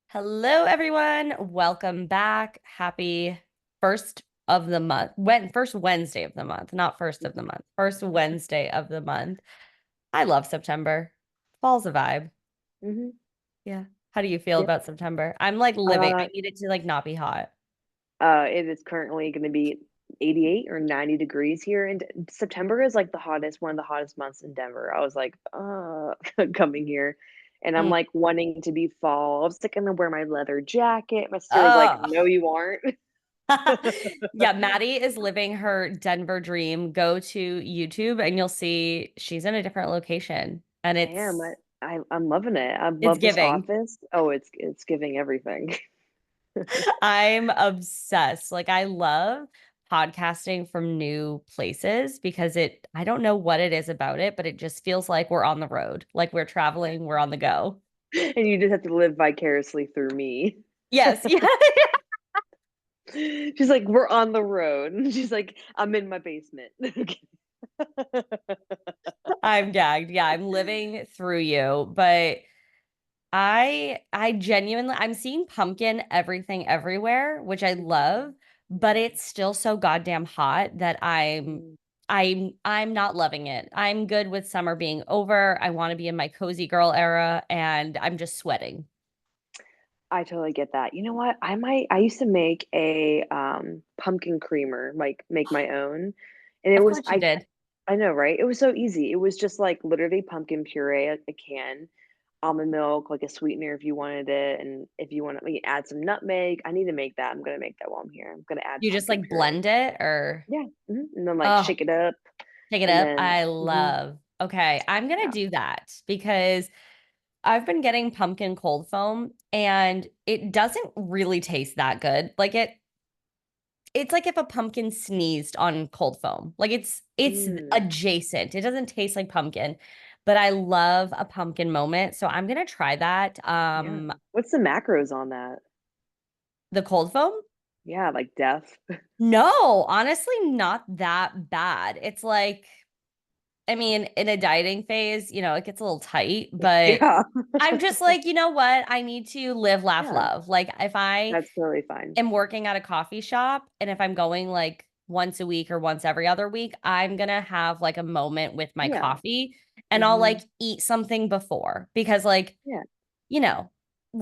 Hello, everyone. Welcome back. Happy first of the month. First Wednesday of the month, not first of the month. First Wednesday of the month. I love September. Fall's a vibe. hmm Yeah. How do you feel Yeah. about September? I'm like living. I Uh, need it to like not be hot. it is currently going to be 88 or 90 degrees here, and September is like one of the hottest months in Denver. I was like, coming here, and I'm Mm. like wanting to be fall. I was like, gonna wear my leather jacket. My sister was like, Oh. no, you aren't. Yeah, Maddie is living her Denver dream. Go to YouTube and you'll see she's in a different location and I am. I'm loving it. I it's love this giving. office. Oh, it's giving everything. I'm obsessed. Like I love podcasting from new places because I don't know what it is about it, but it just feels like we're on the road. Like we're traveling, we're on the go. And you just have to live vicariously through me. Yes, yeah. She's like, we're on the road. And she's like, I'm in my basement. I'm gagged. Yeah, I'm living through you, but I genuinely I'm seeing pumpkin everything everywhere, which I love, but it's still so goddamn hot that Mm. I'm not loving it. I'm good with summer being over. I want to be in my cozy girl era and I'm just sweating. I totally get that. You know what? I used to make a pumpkin creamer, like make my own. And it Of was course you did. I know, right? It was so easy. It was just like literally pumpkin puree, a can, almond milk, like a sweetener if you wanted it, and if you want to like, add some nutmeg. I need to make that. I'm gonna make that while I'm here. I'm gonna add You just pumpkin like puree. blend it or Yeah. And then like oh, shake it up pick it and up. then I love. Okay, I'm gonna yeah. do that because I've been getting pumpkin cold foam and it doesn't really taste that good. It's like if a pumpkin sneezed on cold foam. Like it's Mm, adjacent. It doesn't taste like pumpkin, but I love a pumpkin moment. So I'm gonna try that. yeah. What's the macros on that? The cold foam? Yeah, like death. No, honestly, not that bad. It's like, I mean, in a dieting phase, it gets a little tight, but Yeah. I'm just like, you know what? I need to live, laugh, Yeah, love. Like if I that's totally fine. am working at a coffee shop and if I'm going like once a week or once every other week, I'm gonna have like a moment with my Yeah. coffee and I'll hmm like eat something before because like, Yeah. you know,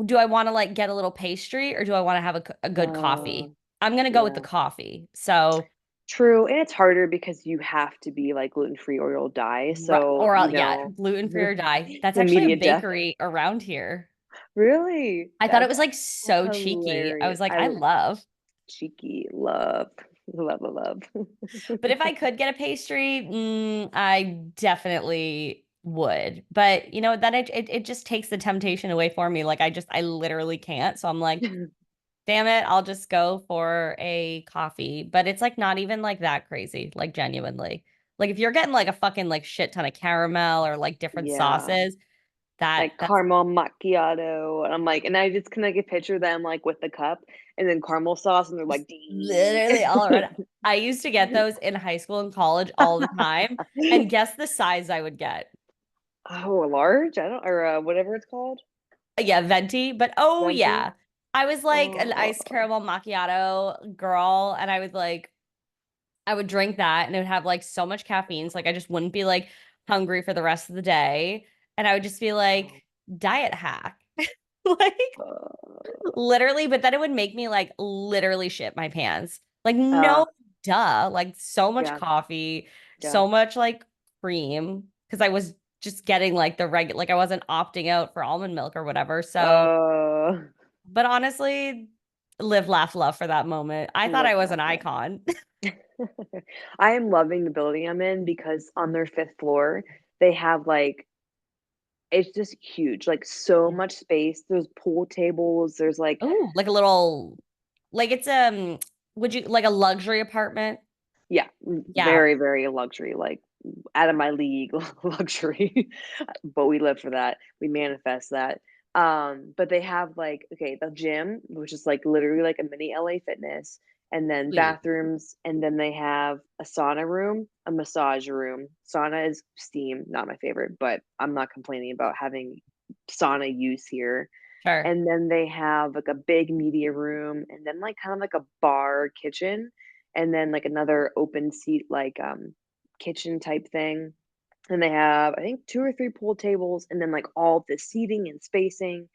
do I want to like get a little pastry or do I want to have a good Uh, coffee? I'm gonna go with the yeah. coffee. So, True. And it's harder because you have to be like gluten free or you'll die. So, yeah, gluten free or die. That's actually a immediate death. bakery around here. Really? I thought it was That's like so cheeky. I hilarious. was like, I love. Cheeky love. Love, love, love. But if I could get a pastry, I definitely would. But then it just takes the temptation away for me. Like I literally can't. So I'm like, damn it, I'll just go for a coffee. But it's like not even like that crazy, like genuinely. Like if you're getting like a fucking like shit ton of caramel or like different Yeah. sauces, Like that's caramel macchiato. And I'm like, and I just can like picture them like with the cup and then caramel sauce and they're like ding. literally all around. I used to get those in high school and college all the time. And guess the size I would get. Oh, a large? I don't, or whatever it's called. Yeah, venti. But oh Venti. yeah. I was like an Oh, iced caramel macchiato girl, and I would drink that and it would have like so much caffeine. So like I just wouldn't be like hungry for the rest of the day. And I would just be like, diet hack. Like literally, but then it would make me like literally shit my pants. Like, uh, no, duh. Like so much yeah, coffee, yeah. so much like cream. Cause I was just getting like the regular, like I wasn't opting out for almond milk or whatever. So Uh, but honestly, live, laugh, love for that moment. I thought Love I was that an love. icon. I am loving the building I'm in because on their fifth floor, they have like it's just huge, like so much space. There's pool tables. There's like, Oh, like a little, like it's would you like a luxury apartment? yeah, Yeah. very, very luxury, like out of my league luxury. But we live for that. We manifest that. But they have like, okay, the gym, which is like literally like a mini LA Fitness, and then Sweet. bathrooms, and then they have a sauna room, a massage room. Sauna is steam, not my favorite, but I'm not complaining about having sauna use here. Sure. And then they have like a big media room and then like kind of like a bar kitchen and then like another open seat like kitchen type thing. And they have I think 2 or 3 pool tables and then like all the seating and spacing.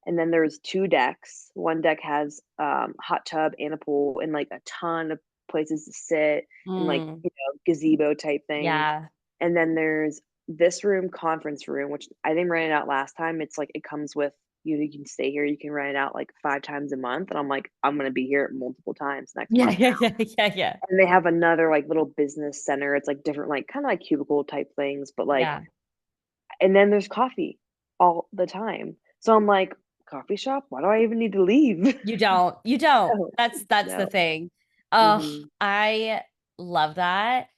And then there's 2 decks. One deck has hot tub and a pool and like a ton of places to sit and like, Mm, gazebo type things. yeah. And then there's this room, conference room, which I didn't rent it out last time. It's like it comes with you can stay here, you can rent it out like 5 times a month. And I'm like, I'm gonna be here multiple times next Yeah, month yeah, now. yeah, yeah, yeah. And they have another like little business center. It's like different, like kind of like cubicle type things, but like, Yeah. and then there's coffee all the time. So I'm like, coffee shop? Why do I even need to leave? You don't. You don't. No, That's the no. thing. Oh, Hmm. I love that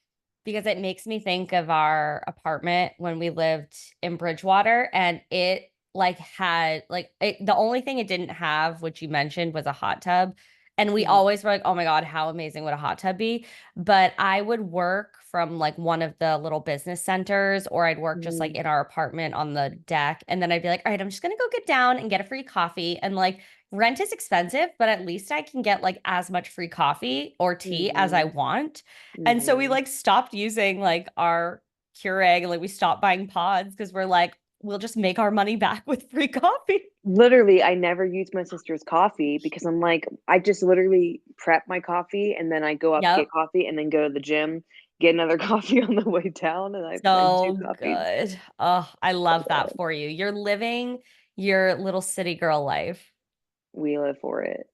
because it makes me think of our apartment when we lived in Bridgewater and it like had like the only thing it didn't have, which you mentioned, was a hot tub. And we Hmm. always were like, oh my God, how amazing would a hot tub be? But I would work from like one of the little business centers, or I'd work just like Hmm. in our apartment on the deck. And then I'd be like, all right, I'm just gonna go get down and get a free coffee. And like rent is expensive, but at least I can get like as much free coffee or tea as I Hmm. want. And so we Hmm. like stopped using like our Keurig, like we stopped buying pods because we're like, we'll just make our money back with free coffee. Literally, I never use my sister's coffee because I'm like, I just literally prep my coffee and then I go up, get Yep. coffee, and then go to the gym, get another coffee on the way down, and I do So coffees. good. Oh, I love that for you. You're living your little city girl life. We live for it.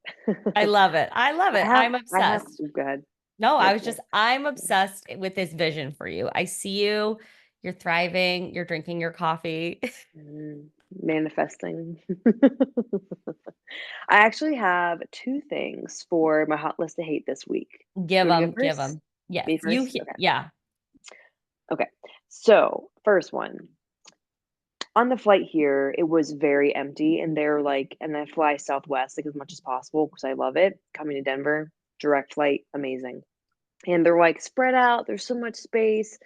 I love it. I love it. I'm I have obsessed. go ahead. No, Go I was for it. just, I'm obsessed with this vision for you. I see you, you're thriving, you're drinking your coffee. Manifesting. I actually have 2 things for my hot list to hate this week. Give You wanna go them, give first? them. Yes, Me first? Okay. yeah, Okay. So, first one. On the flight here, it was very empty, and they're like and I fly Southwest, like, as much as possible because I love it. Coming to Denver, direct flight, amazing. And they're, like, spread out, there's so much space,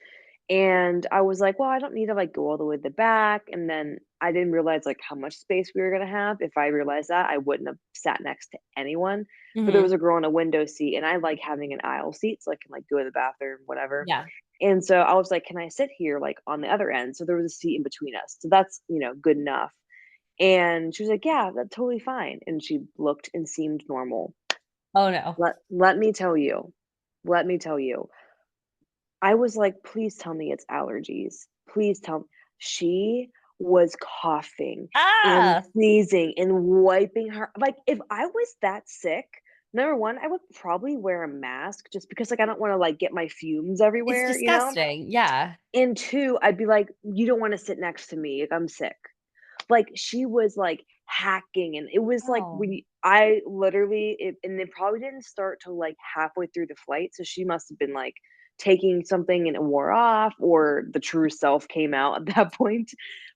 and I was like, "Well, I don't need to, like, go all the way to the back," and then I didn't realize, like, how much space we were gonna have. If I realized that, I wouldn't have sat next to anyone, but there was hmm a girl in a window seat, and I like having an aisle seat so I can, like, go to the bathroom, whatever. yeah. And so I was like, "Can I sit here, like, on the other end?" So there was a seat in between us. So that's, good enough. And she was like, "Yeah, that's totally fine." And she looked and seemed normal. Oh no. Let me tell you, let me tell you, I was like, "Please tell me it's allergies. Please tell me." She was coughing and Ah, sneezing and wiping her like, if I was that sick, number 1, I would probably wear a mask just because, like, I don't wanna, like, get my fumes it's everywhere, you know? disgusting. Yeah. And 2, I'd be like, "You don't wanna sit next to me if I'm sick." Like, she was, like, hacking, and it was, like, Oh, when you I literally it and it probably didn't start till, like, halfway through the flight, so she must have been, like, taking something and it wore off, or the true self came out at that point,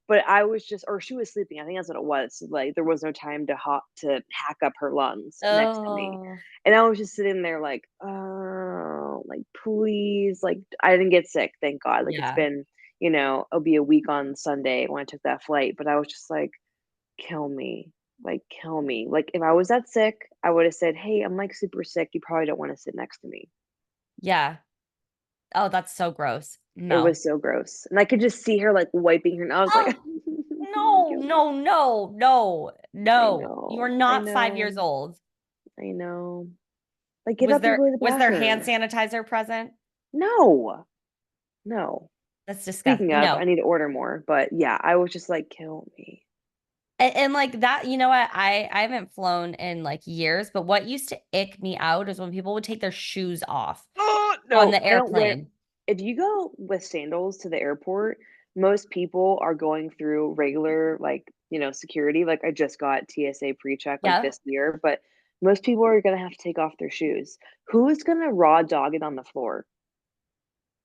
but I was just or she was sleeping, I think that's what it was, like, there was no time to hack up her lungs next to me, oh, and I was just sitting there like, "Oh, like, please," like, I didn't get sick, thank God, like, it's yeah, been it'll be a week on Sunday when I took that flight, but I was just like, "Kill me, like, kill me." Like, if I was that sick, I would have said, "Hey, I'm, like, super sick, you probably don't wanna sit next to me." yeah. Oh, that's so gross. It No. was so gross, and I could just see her, like, wiping her nose, like, Oh, no, "Kill me." no, no, no, no. You are I not 5 years know, old. I know. Like, "Get Was up and there go to the was there hand bathroom." sanitizer present? No, no. That's Speaking disgusting. of, No. I need to order more, but yeah, I was just like, "Kill me." And like that, you know what? I haven't flown in like years, but what used to ick me out is when people would take their shoes off Oh, on no, the I don't wear airplane. if you go with sandals to the airport, most people are going through regular, like, security, like, I just got TSA PreCheck, like, Yeah. this year, but most people are gonna have to take off their shoes. Who's gonna raw dog it on the floor?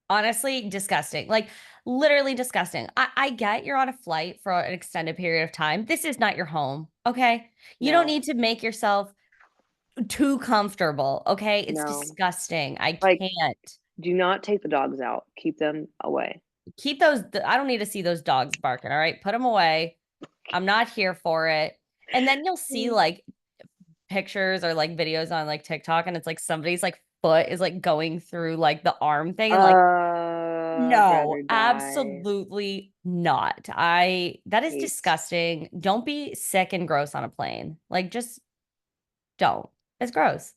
Honestly, disgusting. Like literally disgusting. I get you're on a flight for an extended period of time. This is not your home. Okay. You don't No, need to make yourself too comfortable. Okay. It's no. disgusting. I Like, can't. do not take the dogs out, keep them away. Keep those. I don't need to see those dogs barking. All right. Put them away. I'm not here for it. And then you'll see like pictures or like videos on like TikTok and it's like somebody's like foot is like going through like the arm thing and like I'd no, rather die. absolutely not. That is Hate. disgusting. Don't be sick and gross on a plane. Like just don't. It's gross.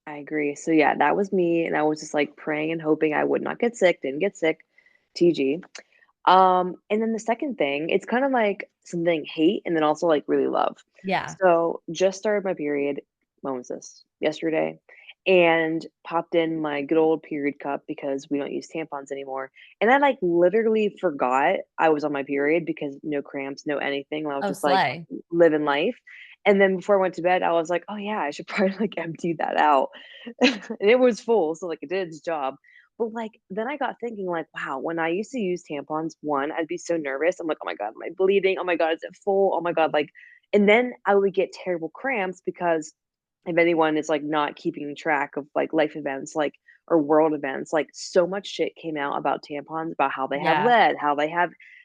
I agree. So yeah, that was me, and I was just like praying and hoping I would not get sick. Didn't get sick. TG. And then the second thing, it's kind of like something hate and then also like really love. Yeah. So just started my period. When was this? Yesterday. And popped in my good old period cup because we don't use tampons anymore. And I like literally forgot I was on my period because no cramps, no anything. I was Oh, just like slay. living life. And then before I went to bed, I was like, oh yeah, I should probably like empty that out. And it was full. So like it did its job. But, like, then I got thinking, like, wow, when I used to use tampons, 1, I'd be so nervous. I'm like, "Oh my god, am I bleeding? Oh my god, is it full? Oh my god," like and then I would get terrible cramps because if anyone is, like, not keeping track of, like, life events, like or world events, like, so much shit came out about tampons, about how they have Yeah. lead, how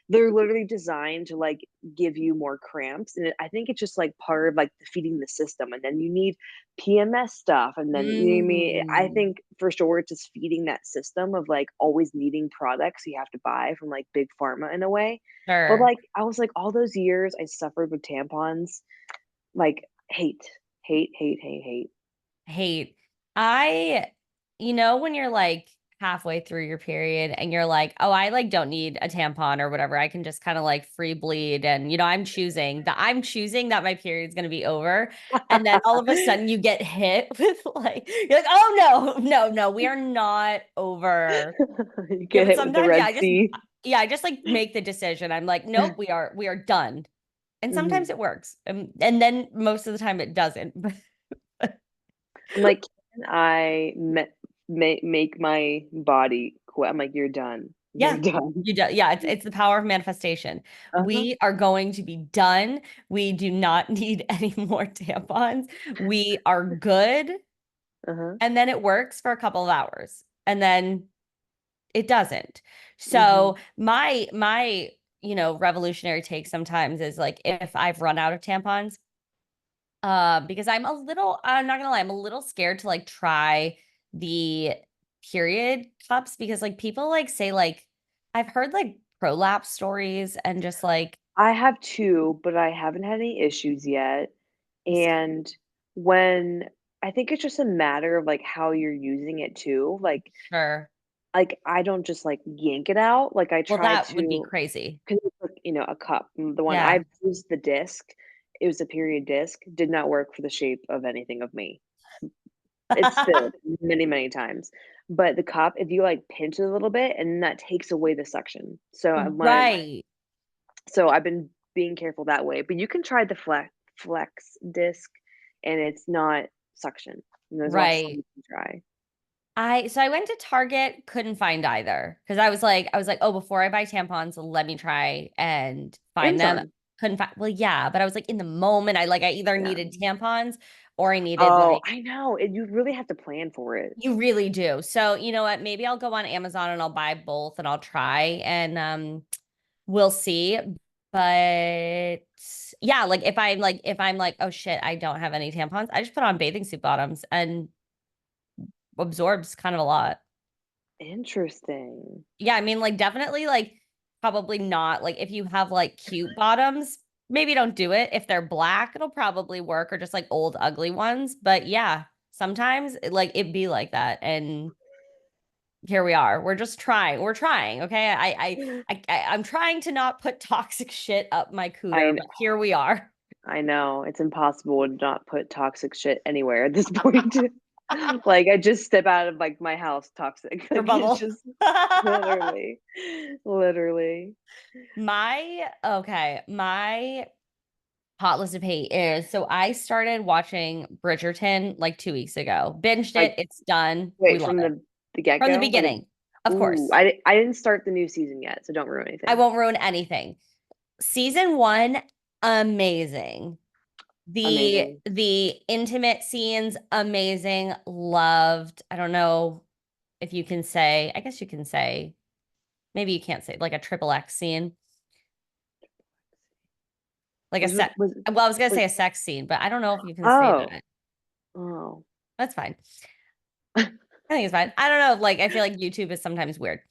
they're literally designed to, like, give you more cramps, and I think it's just, like, part of, like, feeding the system, and then you need PMS stuff, and then you know what I mean? I Mm, think for sure it's just feeding that system of, like, always needing products you have to buy from, like, big pharma in a way. But, sure. like, I was like, all those years I suffered with tampons, like, hate, hate, hate, hate, hate. Hate. I, when you're like halfway through your period and you're like, oh, I like don't need a tampon or whatever. I can just kind of like free bleed. And, I'm choosing that my period is going to be over. And then all of a sudden you get hit with like, you're like, oh no, no, no, we are not over. You Yeah. get But hit with the sometimes, Red Sea. yeah, I just like make the decision. I'm like, nope, we are done. And sometimes Mhm. it works. And then most of the time it doesn't. I'm like, "Can I make my body quit?" I'm like, "You're done. You're Yeah, done." you do. Yeah, it's the power of manifestation. Uh-huh, We are going to be done. We do not need any more tampons. We are good. uh-huh. And then it works for a couple of hours. And then it doesn't. Mhm, So my revolutionary take sometimes is like if I've run out of tampons, because I'm not gonna lie, I'm a little scared to like try the period cups because like people like say like I've heard like prolapse stories and just like I have 2, but I haven't had any issues yet, and when I think it's just a matter of, like, how you're using it too, sure. I don't just, like, yank it out, like, I Well, try that would be to crazy. 'cause it's like, a cup, the one Yeah. I've used the disc, it was a period disc, did not work for the shape of anything of me. It's filled many, many times, but the cup, if you, like, pinch it a little bit, and that takes away the suction, so, Right. I've been being careful that way, but you can try the flex disc, and it's not suction, and there's lots of stuff Right. you can try. I went to Target, couldn't find either because I was like, oh, before I buy tampons, let me try and find them. Amazon, Couldn't find. Well, yeah, but I was like in the moment, I either yeah. needed tampons or I needed Oh, like I know, and you really have to plan for it. you really do. So you know what? Maybe I'll go on Amazon and I'll buy both and I'll try and we'll see. But yeah, like if I'm like, oh shit, I don't have any tampons, I just put on bathing suit bottoms and absorbs kind of a lot. Interesting. Yeah, I mean, like definitely like probably not like if you have like cute bottoms, maybe don't do it. If they're black, it'll probably work or just like old ugly ones. But yeah, sometimes like it be like that. And here we are. We're just trying. We're trying. Okay. I'm trying to not put toxic shit up my I cooter, know, but here we are. I know, it's impossible to not put toxic shit anywhere at this point. Like, I just step out of, like, my house toxic, Your like, it's bubble. just literally, literally. My hot list of hate is so I started watching Bridgerton like 2 weeks ago. Binged it. Like, It's done. We wait, love from it. the From the get-go? Like, beginning, of ooh, course. I didn't start the new season yet, so don't ruin I anything. won't ruin anything. Season one, amazing. The Amazing. the intimate scenes, amazing. Loved. I don't know if you can say, I guess you can say, maybe you can't say like a triple X scene. Like a Was with set. was Well, I was gonna was say a sex scene, but I don't know if you can say oh that. oh That's fine. I think it's fine. I don't know. Like, I feel like YouTube is sometimes weird.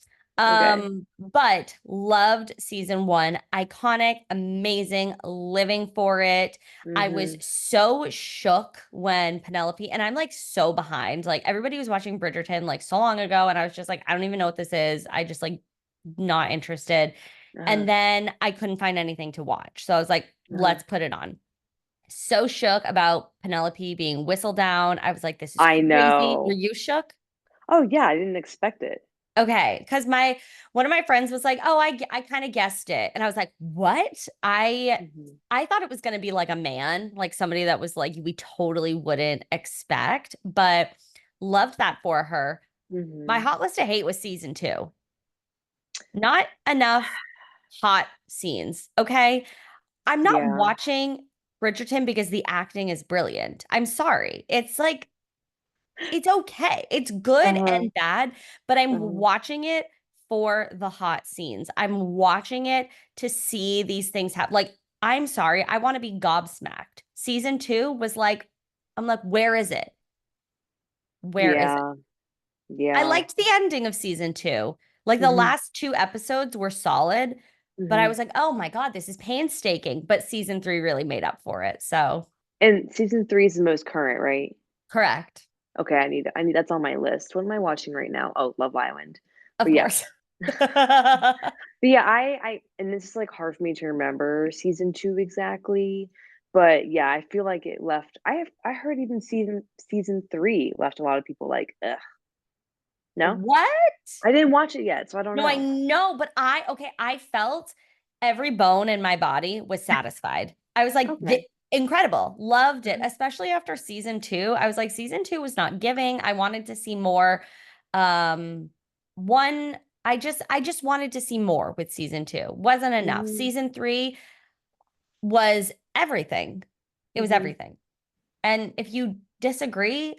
okay. But loved season one. Iconic, amazing, living for it. I was Mm-hmm. so shook when Penelope, and I'm like so behind. Like, everybody was watching Bridgerton like so long ago, and I was just like, I don't even know what this is. I just like not interested. Uh-huh. And then I couldn't find anything to watch. So I was like, Uh-huh. let's put it on. So shook about Penelope being whistled down. I was like, this is I crazy. Were know. you shook? Oh yeah, I didn't expect it. Okay, because my one of my friends was like, "Oh, I kind of guessed it," and I was like, "What?" Hmm. I thought it was going to be like a man, like somebody that was like we totally wouldn't expect, but loved that for her. My Hmm. hot list to hate was season two. Not enough hot scenes. Okay, I'm not Yeah. watching Bridgerton because the acting is brilliant. I'm sorry. It's like it's okay. It's good Uh-huh. and bad, but I'm Uh-huh. watching it for the hot scenes. I'm watching it to see these things happen. Like, I'm sorry, I want to be gobsmacked. Season two was like, I'm like, where is it? Where is it? Yeah. I Yeah. liked the ending of season two. Like the Hmm. last two episodes were solid, but I Hmm. was like, oh my God, this is painstaking. But season three really made up for it. So, And season three is the most current, right? correct. Okay, I need that's on my list. What am I watching right now? Oh, Love Island. Of But yeah. course. But yeah, I and this is like hard for me to remember season two exactly. But yeah, I feel like it left I heard even season three left a lot of people like, ugh. No? What? I didn't watch it yet, so I don't No, I know. know, but okay, I felt every bone in my body was satisfied. I was like, Okay. incredible. Loved it, Mhm. especially after season two. I was like, season two was not giving. I wanted to see more. Um, one, I just wanted to see more with season two. Wasn't enough. Mhm. Season three was everything. It was Mhm. everything. And if you disagree,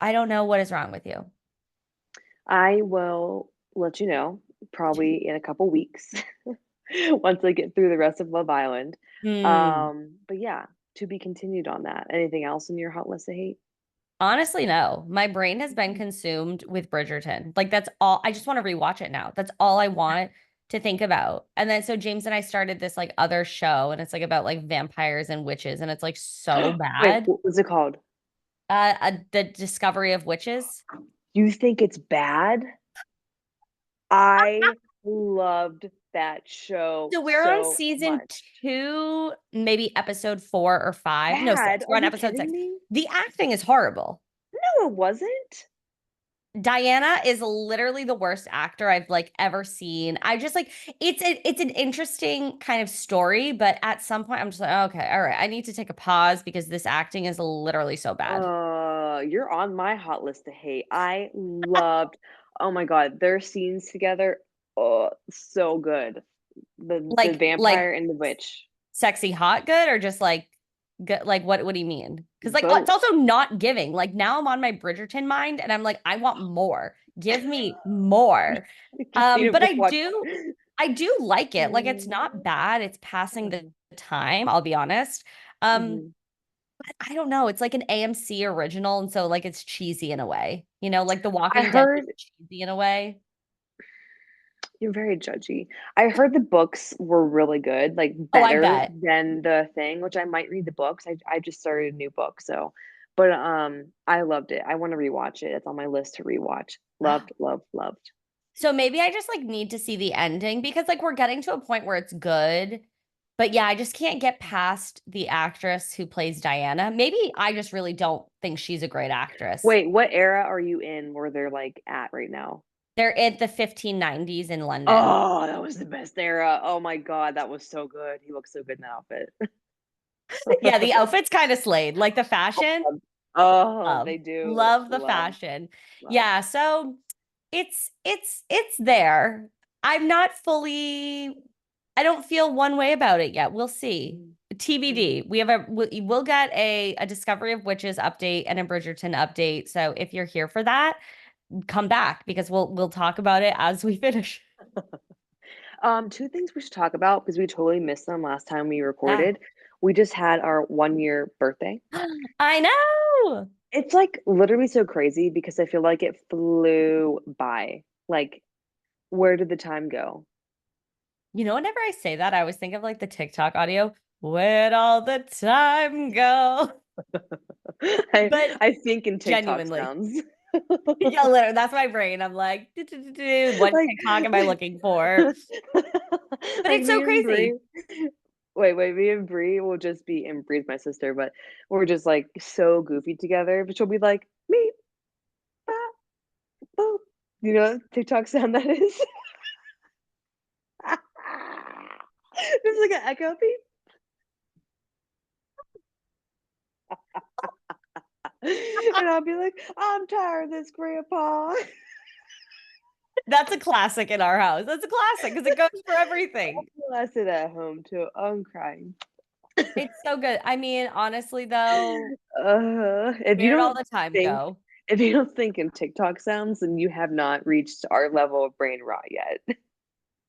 I don't know what is wrong with you. I will let you know probably in a couple weeks once I get through the rest of Love Island. Hmm. But yeah, to be continued on that. Anything else in your hot list to hate? Honestly, no. My brain has been Mhm. consumed with Bridgerton. Like that's all. I just want to rewatch it now. That's all I want to think about. And then so James and I started this like other show, and it's like about like vampires and witches, and it's like so Wait, bad. what was it called? The Discovery of Witches. You think it's bad? I loved that show So we're on so season much. two, maybe episode four or five. No, Bad? six. We're Are on you episode kidding six. me? The acting is horrible. No, it wasn't. Diana is literally the worst actor I've like ever seen. I just like it's an interesting kind of story, but at some point I'm just like, okay, all right, I need to take a pause because this acting is literally so bad. You're on my hot list to hate. I loved, oh my God, their scenes together. Oh, so good. The Like vampire and the witch. sexy hot good or just like good like what do you mean? Because like it's Both. also not giving. Like now I'm on my Bridgerton mind and I'm like, I want more. Give me more. Just need to But watch. I do like it. Like it's not Mhm. bad. It's passing the Mhm. time, I'll be honest. Um, Mhm. but I don't know. It's like an AMC original, and so like it's cheesy in a way. Like The I Walking Dead is heard cheesy in a way. you're very judgy. I heard the books were really good, like Oh, I better bet. than the thing, which I might read the books. I just started a new book, so but I loved it. I want to rewatch it. It's on my list to rewatch. Loved, loved, loved. So maybe I just like need to see the ending because like we're getting to a point where it's good. But yeah, I just can't get past the actress who plays Diana. Maybe I just really don't think she's a great actress. Wait, what era are you in where they're like at right now? They're in the 1590s in London. Oh, that was the best era. Oh my God, that was so good. He looks so good in that Yeah, the outfit. outfit's kind of slayed. Like the fashion, Oh, love. they do. Love the Love, fashion. love. Yeah, so it's there. I'm not fully I don't feel one way about it yet. We'll see. Mhm. TBD. Mhm. We'll get a Discovery of Witches update and a Bridgerton update. So if you're here for that, come back because we'll talk about it as we finish. Two things we should talk about because we totally missed them last time we Yeah. recorded. We just had our 1 year birthday. I know. It's like literally so crazy because I feel like it flew by. Like, where did the time go? You know, whenever I say that, I always think of like the TikTok audio, where'd all the time go? I But I think in TikTok genuinely, sounds. yeah, literally, that's my brain. I'm like, what Like, TikTok am I looking for? But like it's so me and crazy. Brie. Wait, me and Brie will just be, and Brie's my sister, but we're just like so goofy together. But she'll be like, me, bop, boop. You know, what TikTok sound that is. There's like an echo beep. And I'll be like, I'm tired of this, Grandpa. That's a classic in our house. That's a classic because it goes for everything. I sit at home too. I'm crying. It's so good. I mean, honestly, though, If you where'd all don't the time think go? if you don't think in TikTok sounds, then you have not reached our level of brain rot yet.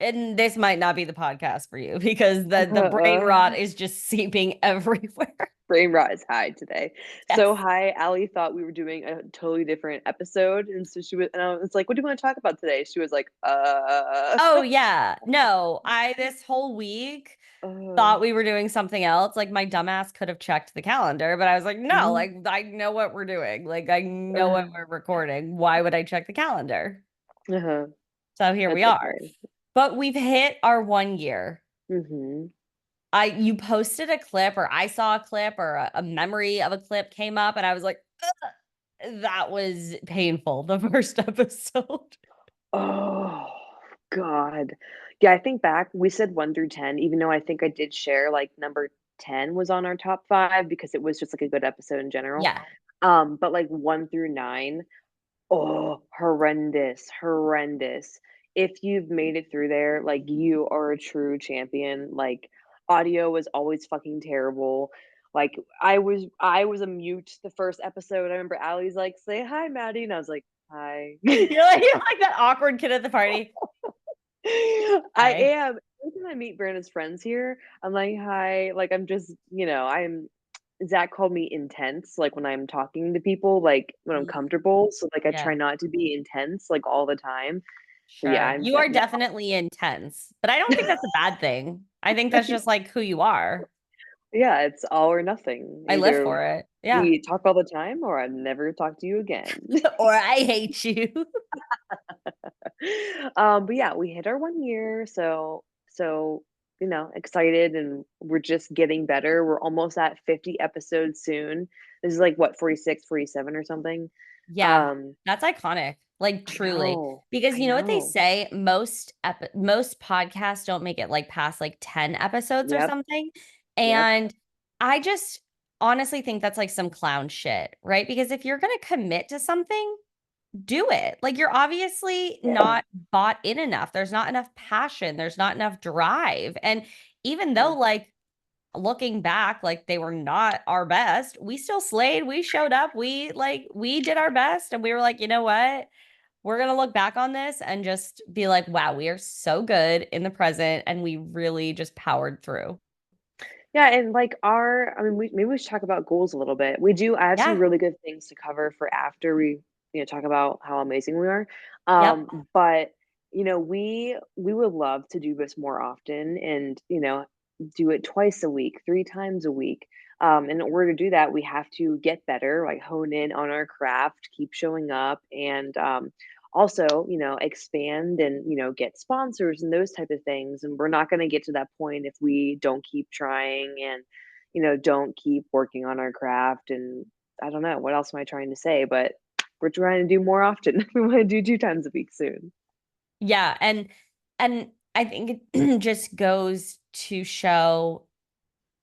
And this might not be the podcast for you because the brain Uh, rot is just seeping everywhere. brain rot is high today. So Yes. high, Allie thought we were doing a totally different episode, and so she was, and I was like, "What do you want to talk about today?" She was like, Oh yeah. No, I this whole week uh, thought we were doing something else. Like my dumbass could have checked the calendar, but I was like, no, mhm, like I know what we're doing. Like I know what uh, we're recording. Why would I check the calendar? uh-huh. So here we That's are. okay. But we've hit our 1 year. Mhm. You posted a clip or I saw a clip or a memory of a clip came up and I was like, "Ugh," that was painful, the first episode. Oh, God. Yeah, I think back, we said 1 through 10, even though I think I did share, like, number 10 was on our top 5 because it was just, like, a good episode in general. Yeah. But, like, 1 through 9, oh, horrendous, horrendous. If you've made it through there, like, you are a true champion. Like, audio was always fucking terrible. Like, I was a mute the first episode. I remember Allie's like, "Say hi, Maddie," and I was like, "Hi." You're like that awkward kid at the party. I Hi. am. Every time I meet Brandon's friends here, I'm like, "Hi." Like, I'm just, I'm Zach called me intense, like, when I'm talking to people, like, when I'm Mm, comfortable, so, like, I yeah, try not to be intense, like, all the time. But yeah, sure. I'm You are definitely definitely intense, but I don't think that's a bad thing. I think that's just like who you are. Yeah, it's all or nothing. I live Either for it. Yeah. we talk all the time or I never talk to you again. Or I hate you. But yeah, we hit our 1 year, so, excited, and we're just getting better. We're almost at 50 episodes soon. This is like what, 46, 47 or something? Yeah, Um, that's iconic. Like I truly. know. Because I you know what they know. say, most podcasts don't make it like past like 10 episodes or Yep, something. yep, And I just honestly think that's like some clown shit, right? Because if you're going to commit to something, do it. Like you're obviously yeah, not bought in enough. There's not enough passion, there's not enough drive. And even though yeah. like looking back, like they were not our best, we still slayed. We showed up. We did our best. And we were like, you know what? We're going to look back on this and just be like, wow, we are so good in the present. And we really just powered through. Yeah, and like I mean, maybe we should talk about goals a little bit. I have some Yeah. really good things to cover for after we, talk about how amazing we are. Yep. But we would love to do this more often, and do it twice a week, 3 times a week. And in order to do that, we have to get better, like hone in on our craft, keep showing up, and also, expand and, get sponsors and those type of things. And we're not going to get to that point if we don't keep trying and, don't keep working on our craft. And I don't know what else am I trying to say, but we're trying to do more often. We want to do 2 times a week soon. Yeah. And I think it just goes to show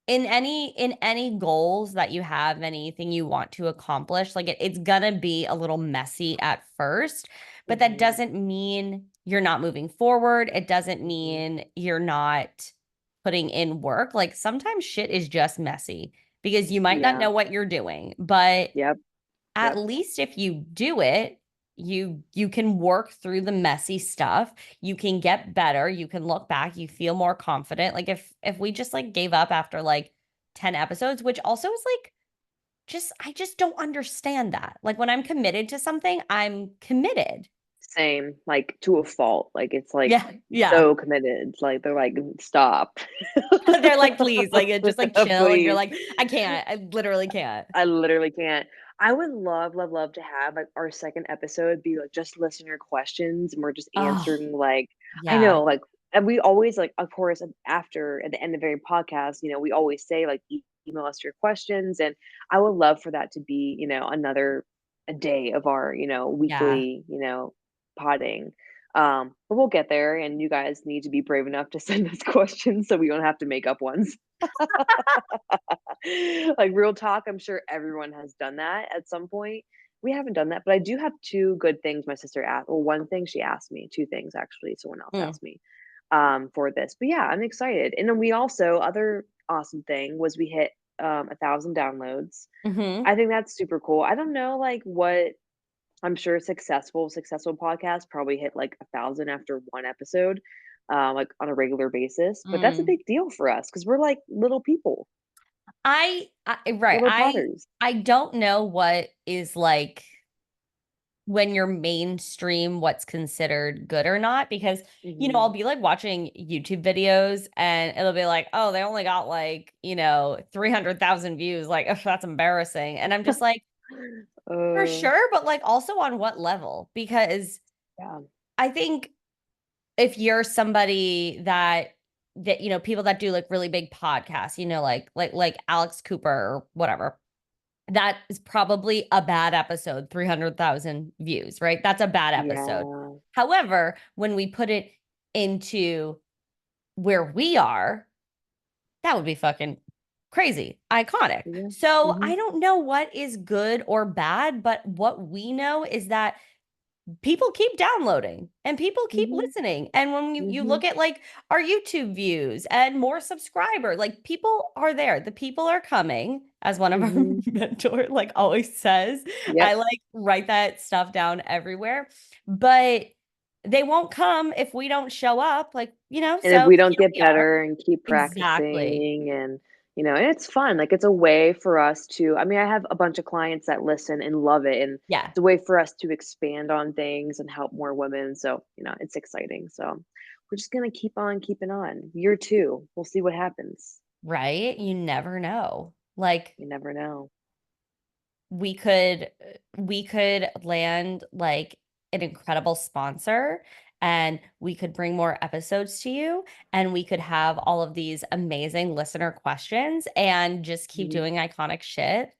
in any goals that you have, anything you want to accomplish, like it's gonna be a little messy at first, but that Hmm. doesn't mean you're not moving forward. It doesn't Hmm. mean you're not putting in work. Like sometimes shit is just messy because you might not Yeah. know what you're doing, but Yep. at Yep. least if you do it, you can work through the messy stuff. You can get better. You can look back, you feel more confident. Like if we just like gave up after like 10 episodes, which also is like, I just don't understand that. Like when I'm committed to something, I'm committed. Same, like to a fault. Like it's like Yeah. Yeah. so committed. Like they're like, stop. They're like, please, like just like chill. And you're Please. like, I can't. I literally can't. I literally can't. I would love, love, love to have like our second episode be like just listener questions and we're just Oh, answering like I yeah. know, like and we always like of course after at the end of every podcast, we always say like email us your questions and I would love for that to be, another a day of our, Yeah. weekly, potting. But we'll get there and you guys need to be brave enough to send us questions so we don't have to make up ones. Like real talk, I'm sure everyone has done that at some point. We haven't done that, but I do have two good things my sister asked. Well, one thing she asked me, two things actually, someone else Mm. asked me for this. But yeah, I'm excited. And then we also other awesome thing was we hit 1,000 downloads. Hmm. I think that's super cool. I don't know like what I'm sure successful podcasts probably hit like 1,000 after one episode, like on a regular basis. But that's a Mm. big deal for us because we're like little people, Right. little potters. I don't know what is like when you're mainstream, what's considered good or not, because, I'll Mhm. be like watching YouTube videos and it'll be like, oh, they only got like, 300,000 views. Like, ugh, that's embarrassing. And I'm just like, for Uh, sure, but like also on what level? Because yeah. I think if you're somebody that people that do like really big podcasts, like Alex Cooper or whatever, that is probably a bad episode, 300,000 views, right? That's a bad episode. Yeah. However, when we put it into where we are, that would be fucking crazy, iconic. Yeah. So I Mhm. don't know what is good or bad, but what we know is that people keep downloading and people keep Mhm. listening. And when you look Mhm. at like our YouTube views and more subscriber, like people are there. The people are coming, as one of our Mhm. mentor like always says. I Yep. like write that stuff down everywhere, but they won't come if we don't show up. Like, And if so we don't here get we are. better and keep Exactly. practicing and it's fun. Like it's a way for us to I mean, I have a bunch of clients that listen and love it and Yeah. it's a way for us to expand on things and help more women. So, it's exciting. So, we're just going to keep on keeping on. Year 2, we'll see what happens. Right. You never know. Like, You never know. we could we could land like an incredible sponsor and we could bring more episodes to you and we could have all of these amazing listener questions and just keep Mhm. doing iconic shit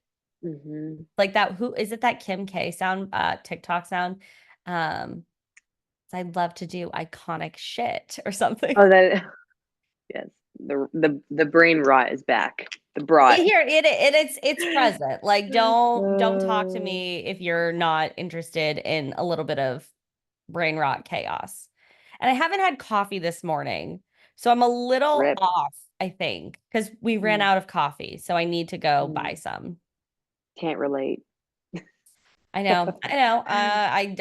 Mhm. like that. Who is it, that Kim K sound, TikTok sound? um I'd love to do iconic shit or something. Oh, that yes. The brain rot is back. The brought. It's present. Like, don't talk to Uh, me if you're not interested in a little bit of brain rot chaos. And I haven't had coffee this morning. So I'm a little rip. off, I think, because we ran Mm, out of coffee. So I need to go buy mm, some. can't relate. I know. I know.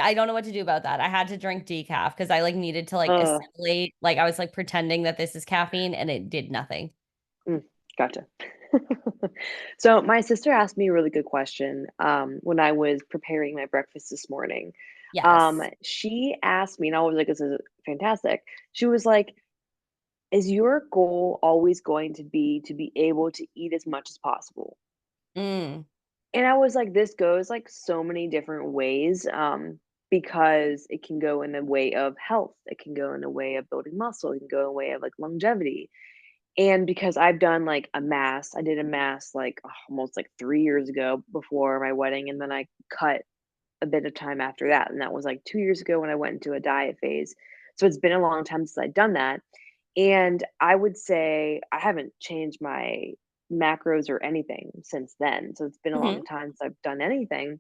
I don't know what to do about that. I had to drink decaf because I like needed to like Ugh, assimilate. Like I was like pretending that this is caffeine and it did nothing. mm, gotcha. So my sister asked me a really good question when I was preparing my breakfast this morning. Yes. She asked me, and I was like, "This is fantastic." She was like, "Is your goal always going to be able to eat as much as possible?" Mm. And I was like, this goes like so many different ways, because it can go in the way of health, it can go in the way of building muscle, it can go in the way of like longevity. And because I've done like I did a mass like almost like 3 years ago before my wedding, and then I cut a bit of time after that. And that was like 2 years ago when I went into a diet phase. So it's been a long time since I've done that. And I would say I haven't changed my macros or anything since then. So it's been a long Hmm. time since I've done anything,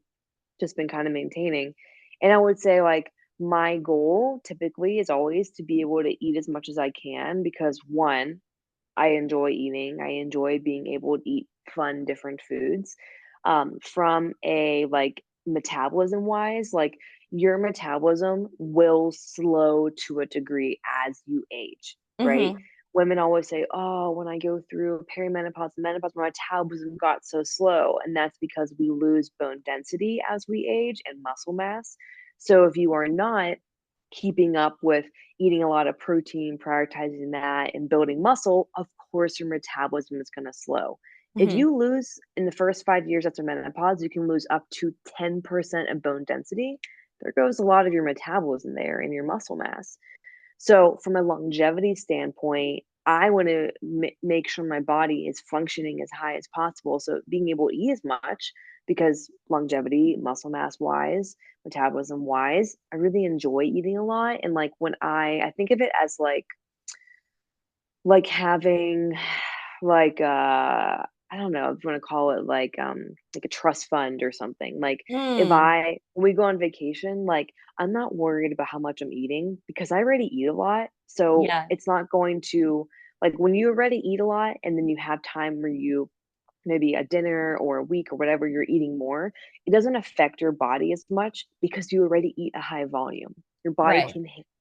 just been kind of maintaining. And I would say, like, my goal typically is always to be able to eat as much as I can because one, I enjoy eating. I enjoy being able to eat fun, different foods. From a like metabolism wise, like your metabolism will slow to a degree as you age, right? Hmm. women always say, "Oh, when I go through perimenopause and menopause, my metabolism got so slow." And that's because we lose bone density as we age and muscle mass. So if you are not keeping up with eating a lot of protein, prioritizing that, and building muscle, of course your metabolism is going to slow. If Hmm. you lose in the first 5 years after menopause, you can lose up to 10% of bone density. There goes a lot of your metabolism there and your muscle mass. So, from a longevity standpoint, I want to make sure my body is functioning as high as possible. So, being able to eat as much because longevity, muscle mass wise, metabolism wise, I really enjoy eating a lot. And like when I think of it as like having I don't know if you wanna call it like a trust fund or something. Like, if Mm, I when we go on vacation, like, I'm not worried about how much I'm eating because I already eat a lot, so yeah, it's not going to like, when you already eat a lot and then you have time where you maybe a dinner or a week or whatever you're eating more, it doesn't affect your body as much because you already eat a high volume. right.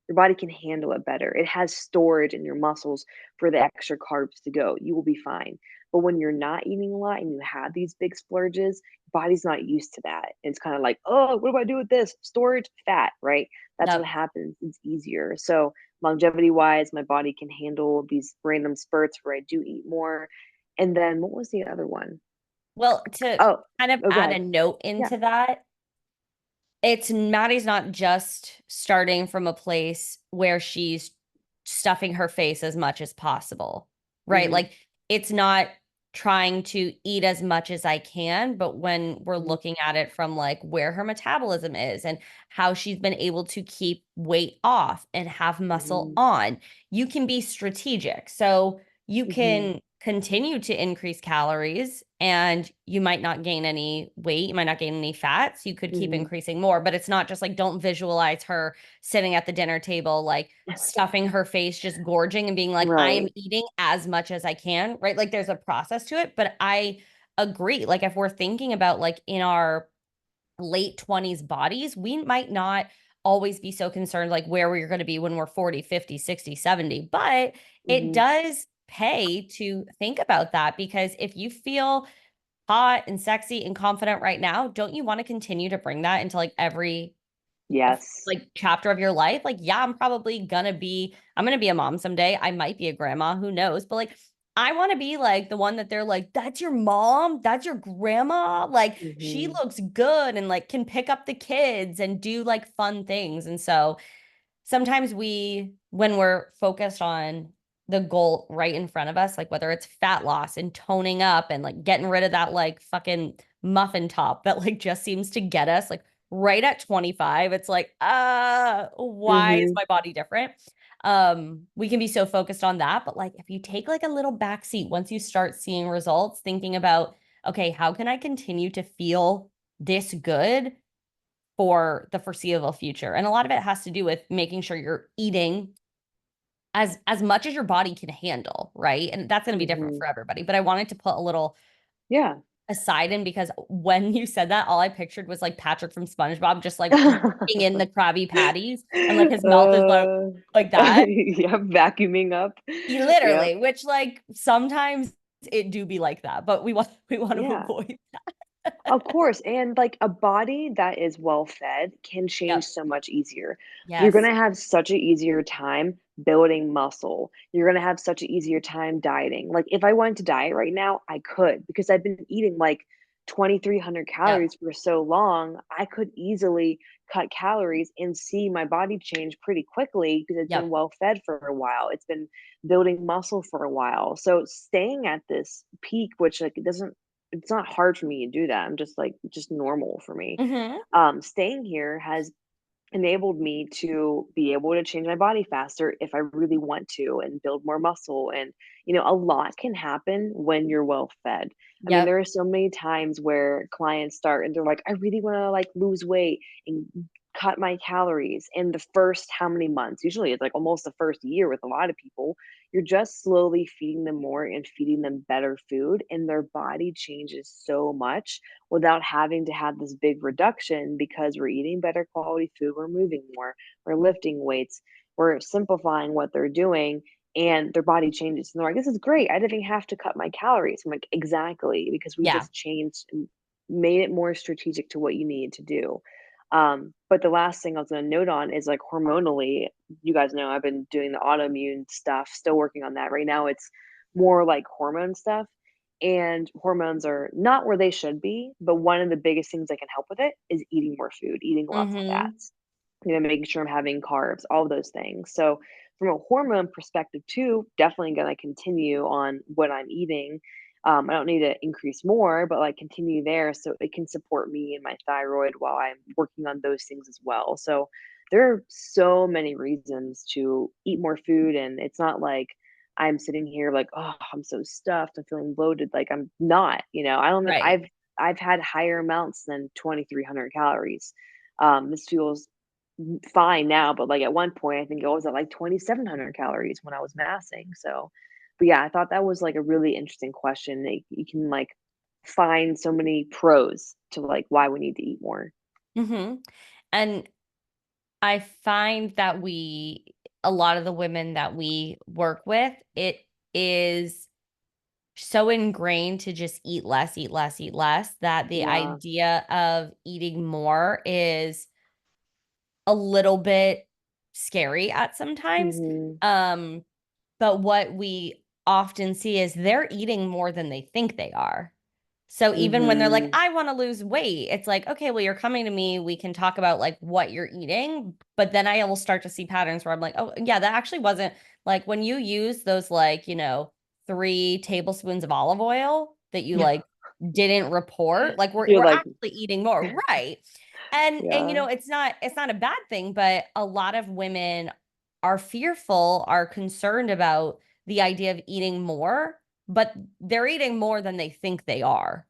Your body can handle it better. It has storage in your muscles for the extra carbs to go. You will be fine. But when you're not eating a lot and you have these big splurges, body's not used to that. It's kind of like, oh, what do I do with this? Storage fat, right? That's what Yep. happens. It's easier. So longevity wise, my body can handle these random spurts where I do eat more. And then what was the other one? Well, to Oh, kind of oh, go add a ahead. note Yeah. into that, it's Maddie's not just starting from a place where she's stuffing her face as much as possible, right? Mhm, Like it's not trying to eat as much as I can, but when we're mhm, looking at it from like where her metabolism is and how she's been able to keep weight off and have muscle mhm, on, you can be strategic. So you mhm, can continue to increase calories and you might not gain any weight, you might not gain any fats. You could keep mhm. increasing more, but it's not just like don't visualize her sitting at the dinner table, like stuffing her face, just gorging and being like, I am Right. eating as much as I can, right? Like there's a process to it, but I agree. Like if we're thinking about like in our late 20s bodies, we might not always be so concerned like where we're going to be when we're 40, 50, 60, 70. But it Mhm. does pay to think about that because if you feel hot and sexy and confident right now, don't you want to continue to bring that into like every Yes. like chapter of your life? Like, yeah, I'm gonna be a mom someday. I might be a grandma, who knows? But like, I want to be like the one that they're like, that's your mom, that's your grandma. Like, she Mhm, looks good and like can pick up the kids and do like fun things. And so sometimes when we're focused on the goal right in front of us, like whether it's fat loss and toning up and like getting rid of that like fucking muffin top that like just seems to get us like right at 25, it's like, why is mhm. my body different? We can be so focused on that, but like if you take like a little back seat once you start seeing results, thinking about, okay, how can I continue to feel this good for the foreseeable future? And a lot of it has to do with making sure you're eating as much as your body can handle, right? And that's going to be different Mhm. for everybody. But I wanted to put a little Yeah. aside in because when you said that, all I pictured was like Patrick from SpongeBob just like digging in the Krabby Patties and like his mouth is Uh, like that. yeah, vacuuming up. Yep. Literally, which like sometimes it do be like that, but we want to Yeah. avoid. Of course, and, like, a body that is well fed can change Yep. so much easier. You're Yes. gonna have such a easier time building muscle. You're gonna have such a easier time dieting. Like, if I wanted to diet right now, I could because I've been eating, like, 2,300 Yep. calories for so long, I could easily cut calories and see my body change pretty quickly because it's been Yep. well fed for a while. It's been building muscle for a while. So, staying at this peak, which, like, it doesn't it's not hard for me to do that. I'm just like just normal for me. Hmm. Staying here has enabled me to be able to change my body faster if I really want to and build more muscle. And, a lot can happen when you're well fed. I mean, Yep. there are so many times where clients start and they're like, I really want to like lose weight and cut my calories in the first how many months? Usually it's like almost the first year with a lot of people. You're just slowly feeding them more and feeding them better food, and their body changes so much without having to have this big reduction because we're eating better quality food, we're moving more, we're lifting weights, we're simplifying what they're doing. and their body changes. And they're like, this is great. I didn't even have to cut my calories. I'm like, exactly, because we Yeah. just changed and made it more strategic to what you needed to do. But the last thing I was going to note on is like hormonally, you guys know I've been doing the autoimmune stuff, still working on that. Right now, it's more like hormone stuff. And hormones are not where they should be. But one of the biggest things that can help with it is eating more food, eating lots of Mm-hmm. fats, making sure I'm having carbs, all those things. So from a hormone perspective too, definitely going to continue on what I'm eating. I don't need to increase more, but like continue there so it can support me and my thyroid while I'm working on those things as well. So there are so many reasons to eat more food, and it's not like I'm sitting here like, oh, I'm so stuffed, I'm feeling bloated. Like I'm not, I don't. Right. I've had higher amounts than 2,300 calories. This feels fine now, but like at one point, I think it was at like 2,700 calories when I was massing. So, but yeah, I thought that was like a really interesting question. That you can like find so many pros to like why we need to eat more. Mm-hmm. And I find that a lot of the women that we work with, it is so ingrained to just eat less, eat less, eat less, that the Yeah. idea of eating more is a little bit scary at sometimes. Hmm. Um, but what we often see is they're eating more than they think they are. So even when they're like, Hmm. I want to lose weight, it's like, okay, well, you're coming to me. We can talk about like what you're eating. But then I will start to see patterns where I'm like, oh, yeah, that actually wasn't like when you use those, like, 3 tablespoons of olive oil that you like didn't report, like You're we're like, actually eating more. Right. And yeah. it's not a bad thing, but a lot of women are fearful, are concerned about the idea of eating more, but they're eating more than they think they are.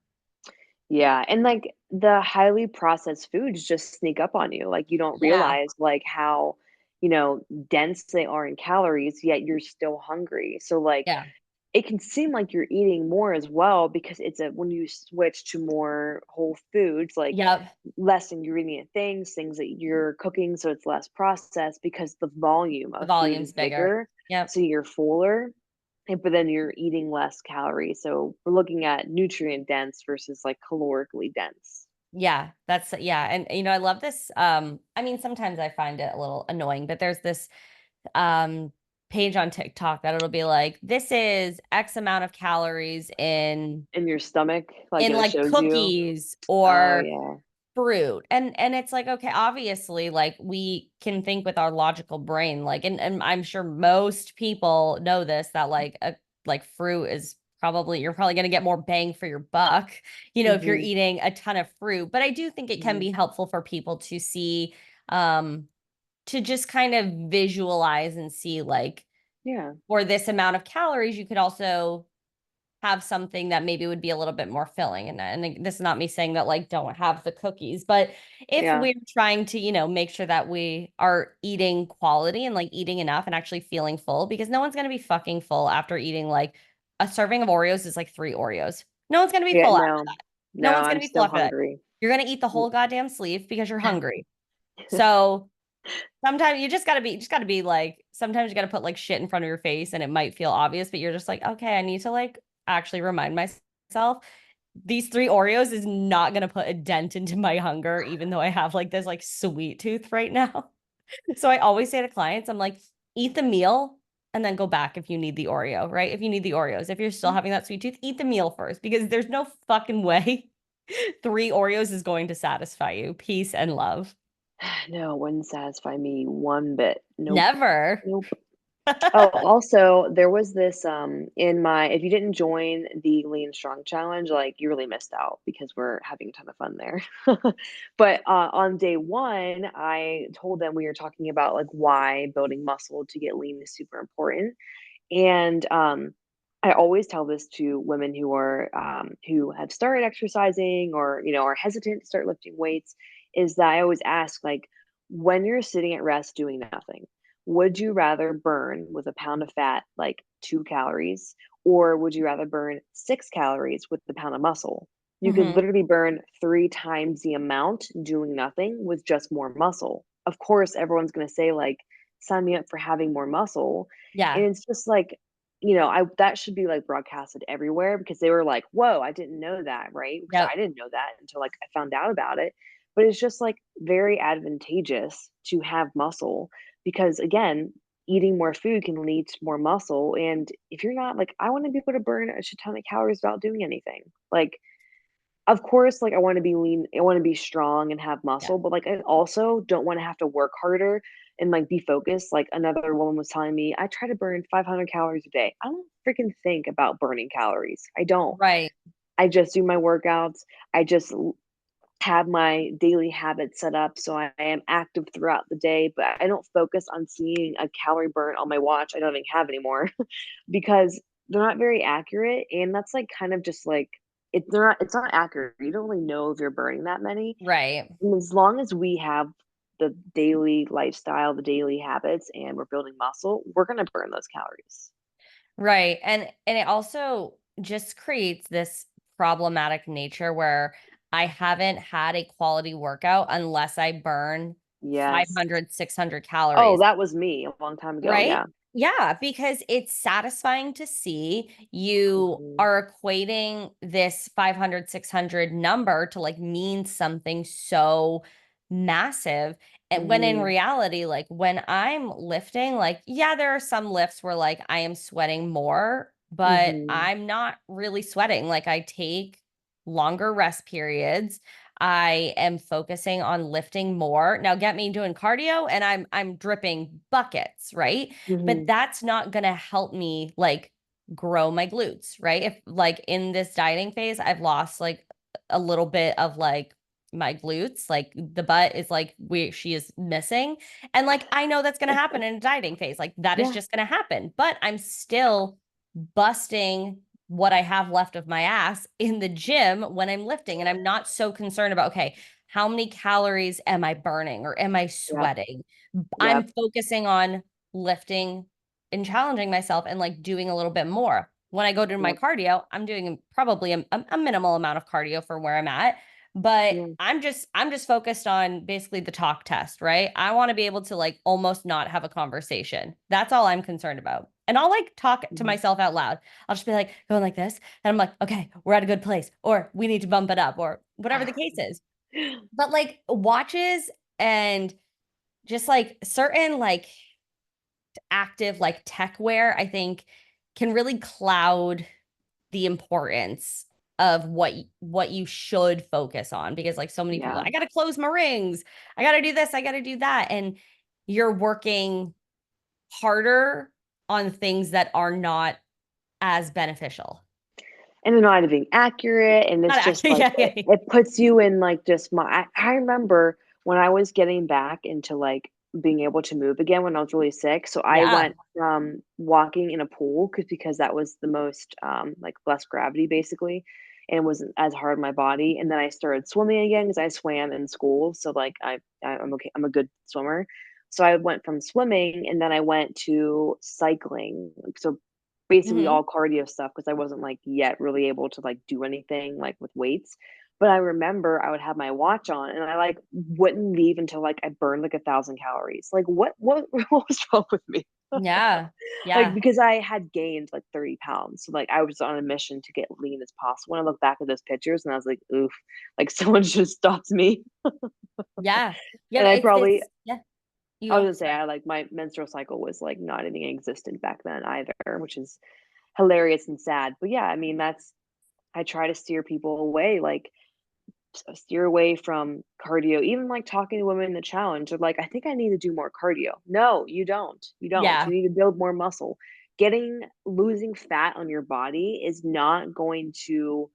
Yeah, and, like, the highly processed foods just sneak up on you, like, you don't Yeah. realize, like, how, dense they are in calories, yet you're still hungry, so, like, Yeah. it can seem like you're eating more as well because it's a when you switch to more whole foods, like, Yep. less ingredient things that you're cooking, so it's less processed because the volume The of food is volume's bigger. bigger, Yep. so you're fuller, but then you're eating less calories, so we're looking at nutrient dense versus, like, calorically dense. Yeah. Yeah. And I love this. I mean, sometimes I find it a little annoying, but there's this um page on TikTok that it'll be like, this is X amount of calories In your stomach, like, in and it like shows you. cookies Oh, or yeah. fruit. And it's like, okay, obviously, like we can think with our logical brain, like, and I'm sure most people know this, that like fruit is probably, you're probably going to get more bang for your buck, if you're Mhm, eating a ton of fruit. But I do think it can mhm. be helpful for people to see, um to just kind of visualize and see, like, Yeah, for this amount of calories you could also have something that maybe would be a little bit more filling. And this is not me saying that like don't have the cookies, but if yeah, we're trying to, make sure that we are eating quality and like eating enough and actually feeling full, because no one's going to be fucking full after eating like a serving of Oreos is like 3 Oreos. No one's going to be yeah, full after no. that. No No, one's going I'm to be full still after that. hungry. You're going to eat the Mm. whole goddamn sleeve because you're hungry. So sometimes you just gotta be like, sometimes you gotta put like shit in front of your face and it might feel obvious, but you're just like, okay, I need to like actually remind myself these 3 Oreos is not gonna put a dent into my hunger, even though I have like this like sweet tooth right now. So I always say to clients, I'm like, eat the meal and then go back if you need the Oreo, right? If you need the Oreos, if you're still having that sweet tooth, eat the meal first, because there's no fucking way 3 Oreos is going to satisfy you. Peace and love. No, it wouldn't satisfy me one bit. Nope. Never. Nope. Oh, also, there was this, in my if you didn't join the Lean Strong Challenge, like, you really missed out because we're having a ton of fun there. But, on day 1, I told them we were talking about, like, why building muscle to get lean is super important, and, I always tell this to women who have started exercising or, are hesitant to start lifting weights, is that I always ask, like, "When you're sitting at rest doing nothing, would you rather burn with a pound of fat, like, 2 calories, or would you rather burn 6 calories with the pound of muscle?" You could Hmm. literally burn 3 times the amount doing nothing with just more muscle. Of course, everyone's gonna say, like, sign me up for having more muscle. And Yeah. it's just like, I that should be like broadcasted everywhere because they were like, whoa, I didn't know that, right? Because Yep. I didn't know that until like I found out about it. But it's just like very advantageous to have muscle because again, eating more food can lead to more muscle. And if you're not like, I want to be able to burn a shit ton of calories without doing anything. Like, of course, like I want to be lean, I want to be strong and have Yeah. muscle, but like I also don't want to have to work harder and like be focused. Like another woman was telling me, I try to burn 500 calories a day. I don't freaking think about burning calories. I don't. Right. I just do my workouts. I just have my daily habits set up so I am active throughout the day, but I don't focus on seeing a calorie burn on my watch. I don't even have anymore because they're not very accurate. And that's like kind of just like it's not accurate. You don't really know if you're burning that many. Right. And as long as we have the daily lifestyle, the daily habits, and we're building muscle, we're gonna burn those calories. Right. And it also just creates this problematic nature where I haven't had a quality workout unless I burn Yes. 500, 600 Oh, calories. that was me a long time ago. Right? Yeah. Yeah, because it's satisfying to see you Mhm. are equating this 500, 600 number to like mean something so massive. And when in Mhm. reality, like when I'm lifting, like, yeah, there are some lifts where like I am sweating more, but Mhm. I'm not really sweating. Like I take longer rest periods. I am focusing on lifting more. Now get me doing cardio and I'm dripping buckets, right? But Mhm. that's not going to help me like grow my glutes, right? If like in this dieting phase I've lost like a little bit of like my glutes, like the butt is like we she is missing. And like I know that's going to happen in a dieting phase. Like that is Yeah. just going to happen. But I'm still busting what I have left of my ass in the gym when I'm lifting. And I'm not so concerned about, okay, how many calories am I burning or am I Yep. sweating? I'm Yep. focusing on lifting and challenging myself and like doing a little bit more. When I go to my Yep. cardio, I'm doing probably a minimal amount of cardio for where I'm at, but Yeah. I'm just focused on basically the talk test, right? I want to be able to like almost not have a conversation. That's all I'm concerned about. And I'll like talk to Mhm. myself out loud. I'll just be like going like this, and I'm like, okay, we're at a good place, or we need to bump it up, or whatever the case is. But like watches and just like certain like active like tech wear, I think can really cloud the importance of what you should focus on because like so many people, Yeah. I got to close my rings, I got to do this, I got to do that, and you're working harder on things that are not as beneficial. And they're not even accurate, and Not it's just actually, like yeah, yeah, it puts you in like just I remember when I was getting back into like being able to move again when I was really sick. So I yeah. went from walking in a pool because that was the most like less gravity basically and wasn't as hard on my body. And then I started swimming again because I swam in school. So like I'm okay, I'm a good swimmer. So I went from swimming and then I went to cycling. So basically Hmm. all cardio stuff because I wasn't like yet really able to like do anything like with weights. But I remember I would have my watch on and I like wouldn't leave until like I burned like 1,000 calories. Like what what was wrong with me? Yeah, Like yeah, because I had gained like 30 pounds. So like I was on a mission to get lean as possible. When I look back at those pictures and I was like, oof, like someone should have stopped me. yeah, yeah. And But I it's probably this, yeah, you I was go, gonna say sorry. I like my menstrual cycle was like not even existent back then either, which is hilarious and sad. But yeah, I mean that's I try to steer people away, like, steer away from cardio, even, like, talking to women in the challenge, they're like, "I think I need to do more cardio." No, you don't. You don't. Yeah, You need to build more muscle. Losing fat on your body is not going to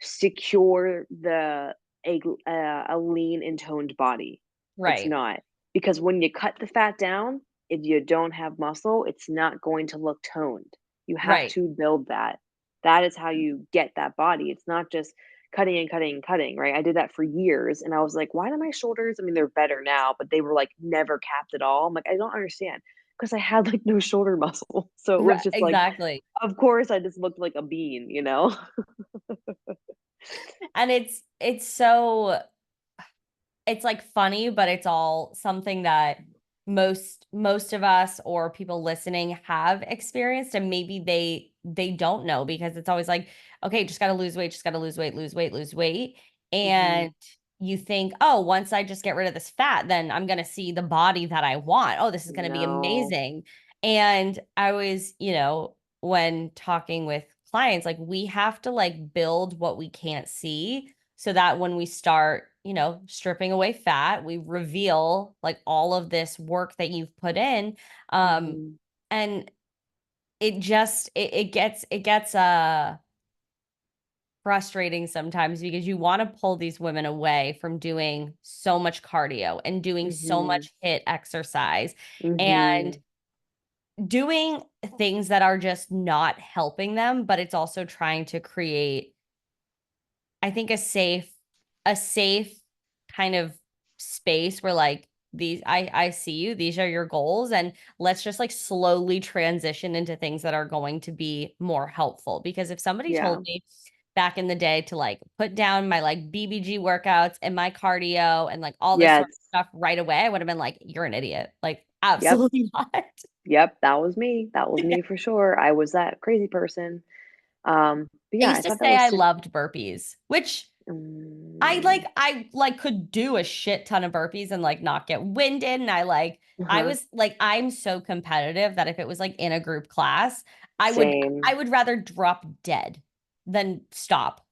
secure a lean and toned body. It's right, not. Because when you cut the fat down, if you don't have muscle, it's not going to look toned. You have right. to build that. That is how you get that body. It's not just cutting and cutting and cutting, right? I did that for years and I was like, why do my shoulders? I mean, they're better now, but they were like never capped at all. I'm like, I don't understand because I had like no shoulder muscle. So it was Right, just like, exactly. of course, I just looked like a bean, you know? And it's so it's like funny, but it's all something that most of us or people listening have experienced, and maybe they don't know because it's always like, okay, just got to lose weight, just got to lose weight, lose weight, lose weight. Mm-hmm. And you think, oh, once I just get rid of this fat, then I'm going to see the body that I want. Oh, this is going to be No. amazing. And I was, when talking with clients, like we have to like build what we can't see so that when we start, stripping away fat, we reveal like all of this work that you've put in. Um, Mm-hmm. and it gets frustrating sometimes because you want to pull these women away from doing so much cardio and doing so Mm-hmm. much HIIT exercise and Mm-hmm. doing things that are just not helping them, but it's also trying to create, I think, a safe kind of space where like I see you, these are your goals, and let's just like slowly transition into things that are going to be more helpful. Because if somebody Yeah. told me back in the day to like put down my like BBG workouts and my cardio and like all this sort of Yes. stuff right away, I would have been like, you're an idiot. Like, Yep. absolutely not. Yep. That was me. That was me for sure. I was that crazy person. But I yeah, I used to thought that say was I super. loved burpees, which I Mm, like I like could do a shit ton of burpees and like not get winded. And I uh-huh. was like, I'm so competitive that if it was like in a group class, I would I Same. would rather drop dead than stop.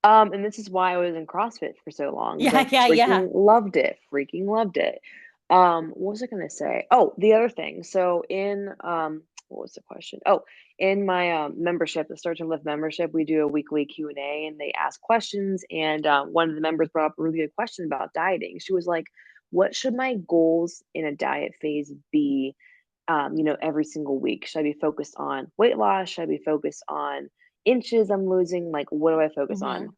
And this is why I was in CrossFit for so long because Yeah, I yeah, yeah. freaking loved it. Freaking loved it. What was I gonna say? Oh, the other thing. So in what was the question? Oh, in my membership, the Start to Live membership, we do a weekly Q&A and they ask questions. And one of the members brought up a really good question about dieting. She was like, "What should my goals in a diet phase be? Every single week? Should I be focused on weight loss? Should I be focused on inches I'm losing? Like, what do I focus Hmm. on?"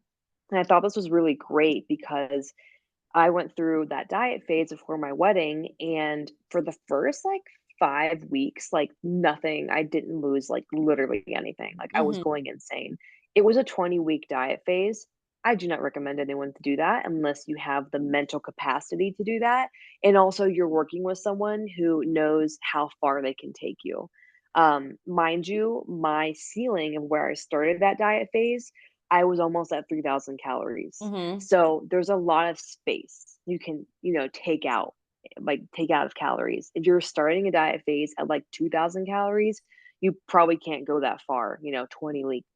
And I thought this was really great because I went through that diet phase before my wedding, and for the first like 5 weeks, like nothing, I didn't lose like literally anything. Like I was Hmm. going insane. It was a 20-week diet phase. I do not recommend anyone to do that unless you have the mental capacity to do that. And also you're working with someone who knows how far they can take you. Mind you, my ceiling of where I started that diet phase, I was almost at 3,000 calories. Hmm. So there's a lot of space you can, take out, like take out of calories. If you're starting a diet phase at like 2,000 calories, you probably can't go that far,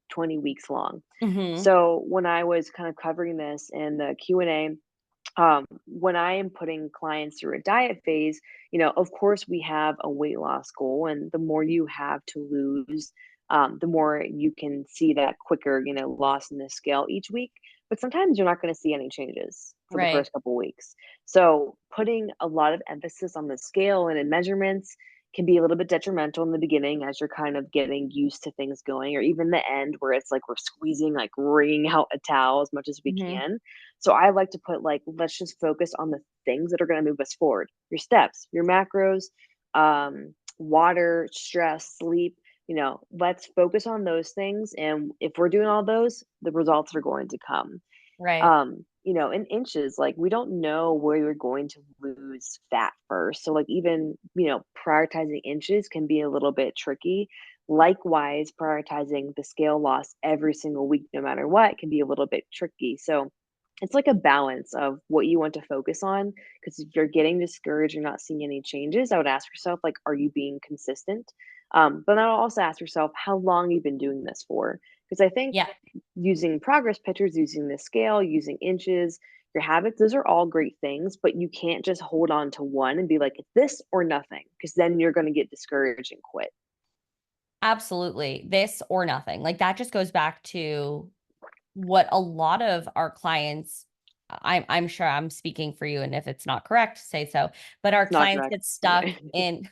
20 weeks long. Hmm. So when I was kind of covering this in the Q&A, when I am putting clients through a diet phase, of course, we have a weight loss goal, and the more you have to lose, the more you can see that quicker, loss in the scale each week. But sometimes you're not going to see any changes for the Right. first couple weeks. So putting a lot of emphasis on the scale and in measurements can be a little bit detrimental in the beginning as you're kind of getting used to things going, or even the end where it's like we're squeezing, like wringing out a towel as much as we Hmm. can. So I like to put like, let's just focus on the things that are going to move us forward. Your steps, your macros, water, stress, sleep. Let's focus on those things. And if we're doing all those, the results are going to come. Right. In inches, like we don't know where you're going to lose fat first. So like even, prioritizing inches can be a little bit tricky. Likewise, prioritizing the scale loss every single week, no matter what, can be a little bit tricky. So it's like a balance of what you want to focus on. Because if you're getting discouraged, you're not seeing any changes, I would ask yourself, like, are you being consistent? But then I'll also ask yourself how long you've been doing this for. Because I think Yeah. using progress pictures, using the scale, using inches, your habits, those are all great things, but you can't just hold on to one and be like, it's this or nothing, because then you're going to get discouraged and quit. Absolutely. This or nothing. Like that just goes back to what a lot of our clients, I'm sure I'm speaking for you, and if it's not correct, say so, but our It's not clients correct. get stuck Okay. in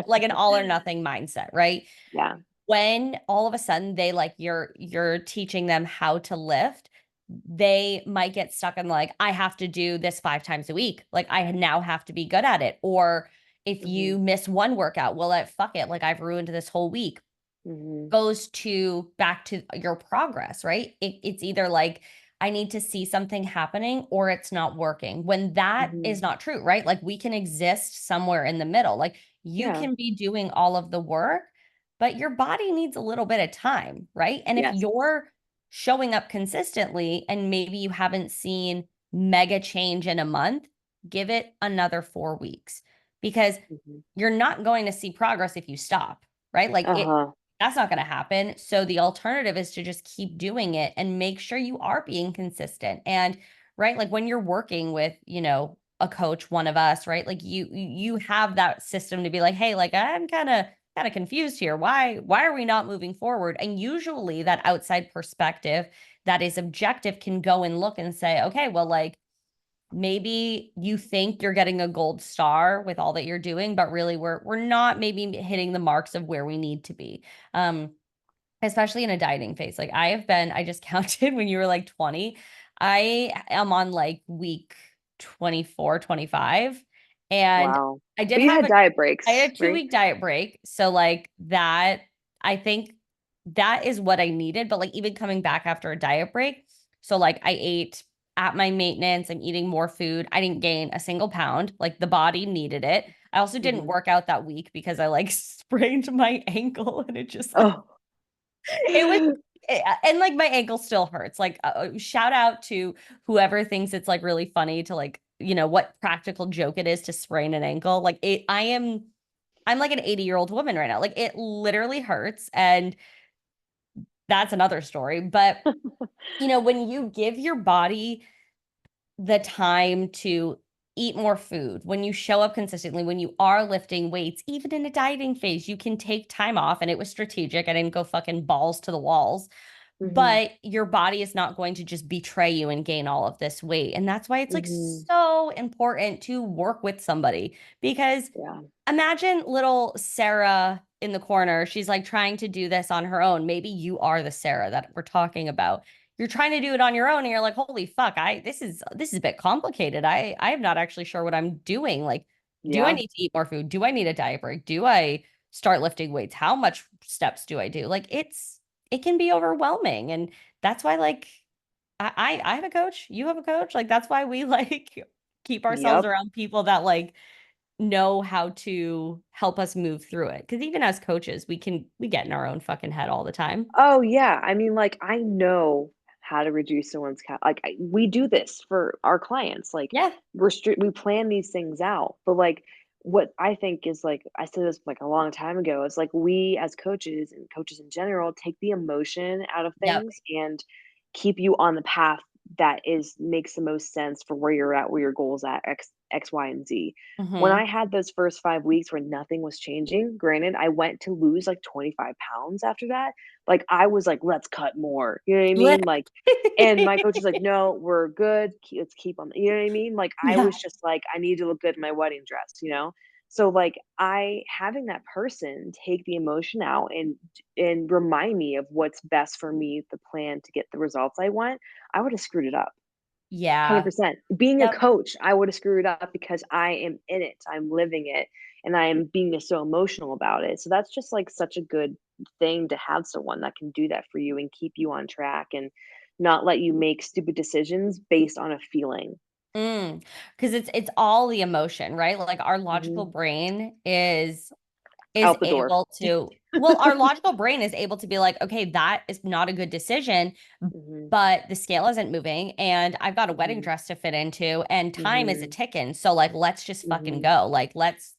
like an all or nothing mindset, right? Yeah. When all of a sudden they like you're teaching them how to lift, they might get stuck in like, I have to do this 5 times a week. Like I now have to be good at it. Or if Hmm. you miss one workout, well, fuck it. Like I've ruined this whole week. Hmm. Goes to back to your progress, right? It's either like I need to see something happening or it's not working. When that is Mhm. not true, right? Like we can exist somewhere in the middle. Like you Yeah. can be doing all of the work, but your body needs a little bit of time, right? And if Yes. you're showing up consistently and maybe you haven't seen mega change in a month, give it another 4 weeks because Mhm. you're not going to see progress if you stop, right? Like it Uh-huh. that's not going to happen. So the alternative is to just keep doing it and make sure you are being consistent. And right, like when you're working with, a coach, one of us, right? Like you have that system to be like, "Hey, like I'm kind of confused here. Why are we not moving forward?" And usually that outside perspective that is objective can go and look and say, "Okay, well like maybe you think you're getting a gold star with all that you're doing, but really we're not maybe hitting the marks of where we need to be." Um, especially in a dieting phase. Like I just counted when you were like 20. I am on like week 24, 25. And Wow. I did But you have had a diet I breaks, had a two right? week diet break. So like that, I think that is what I needed. But like even coming back after a diet break, so like I ate at my maintenance, I'm eating more food. I didn't gain a single pound. Like the body needed it. I also didn't Mhm. work out that week because I like sprained my ankle and it just like Oh. it was and like my ankle still hurts. Like shout out to whoever thinks it's like really funny to like, what practical joke it is to sprain an ankle. Like I'm like an 80-year-old woman right now. Like it literally hurts and that's another story. But when you give your body the time to eat more food, when you show up consistently, when you are lifting weights, even in a dieting phase, you can take time off. And it was strategic. I didn't go fucking balls to the walls, Mhm. but your body is not going to just betray you and gain all of this weight. And that's why it's like Mhm. so important to work with somebody because Yeah. imagine little Sarah in the corner. She's like trying to do this on her own. Maybe you are the Sarah that we're talking about. You're trying to do it on your own and you're like, "Holy fuck, this is a bit complicated. I am not actually sure what I'm doing. Like, do I Yeah. need to eat more food? Do I need a diet break? Do I start lifting weights? How much steps do I do?" Like it can be overwhelming. And that's why like I have a coach, you have a coach. Like that's why we like keep ourselves Yep. around people that like know how to help us move through it. Because even as coaches, we get in our own fucking head all the time. Oh, yeah. I mean, like, I know how to reduce someone's like, we do this for our clients. Like, Yeah. we plan these things out. But, like, what I think is like, I said this like a long time ago, it's like we as coaches and coaches in general take the emotion out of Yep. things and keep you on the path that is makes the most sense for where you're at, where your goals at, X, Y, and Z. When Mm-hmm. I had those first 5 weeks where nothing was changing, granted, I went to lose like 25 pounds after that. Like, I was like, "Let's cut more." You know what I Lit- mean? Like, and my coach was like, "No, we're good. Let's keep on." You know what I mean? Like, I Yeah. was just like, "I need to look good in my wedding dress," you know? So, like, I having that person take the emotion out and remind me of what's best for me, the plan to get the results I want, I would have screwed it up. Yeah. 100%. Being a Yep. coach, I would have screwed up because I am in it. I'm living it and I am being so emotional about it. So that's just like such a good thing to have someone that can do that for you and keep you on track and not let you make stupid decisions based on a feeling. Because it's all the emotion, right? Like our logical Mhm. brain is Out the door. able to well, our logical brain is able to be like, okay, that is not a good decision, Mhm. but the scale isn't moving and I've got a wedding Mhm. dress to fit into and time is a Mhm. ticking. So like let's just fucking Mhm. go. Like let's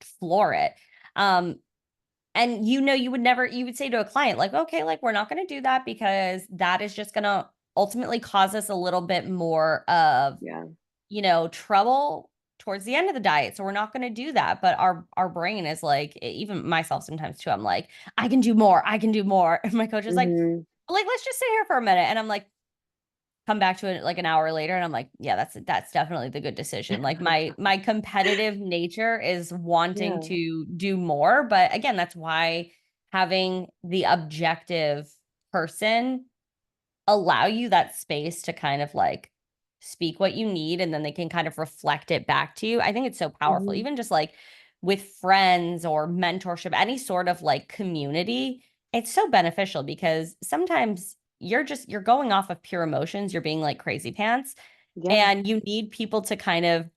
floor it. Um and you would never you would say to a client like, okay, like we're not going to do that because that is just going to ultimately cause us a little bit more of Yeah. trouble towards the end of the diet. So we're not going to do that. But our brain is like, even myself sometimes too, I'm like, I can do more. I can do more. And my coach is Mhm. like, let's just sit here for a minute. And I'm like, come back to it like an hour later. And I'm like, yeah, that's definitely the good decision. Like my competitive nature is wanting Yeah. to do more. But again, that's why having the objective person allow you that space to kind of like speak what you need and then they can kind of reflect it back to you. I think it's so powerful. Mhm. Even just like with friends or mentorship, any sort of like community, it's so beneficial because sometimes you're going off of pure emotions. You're being like crazy pants. Yeah. And you need people to kind of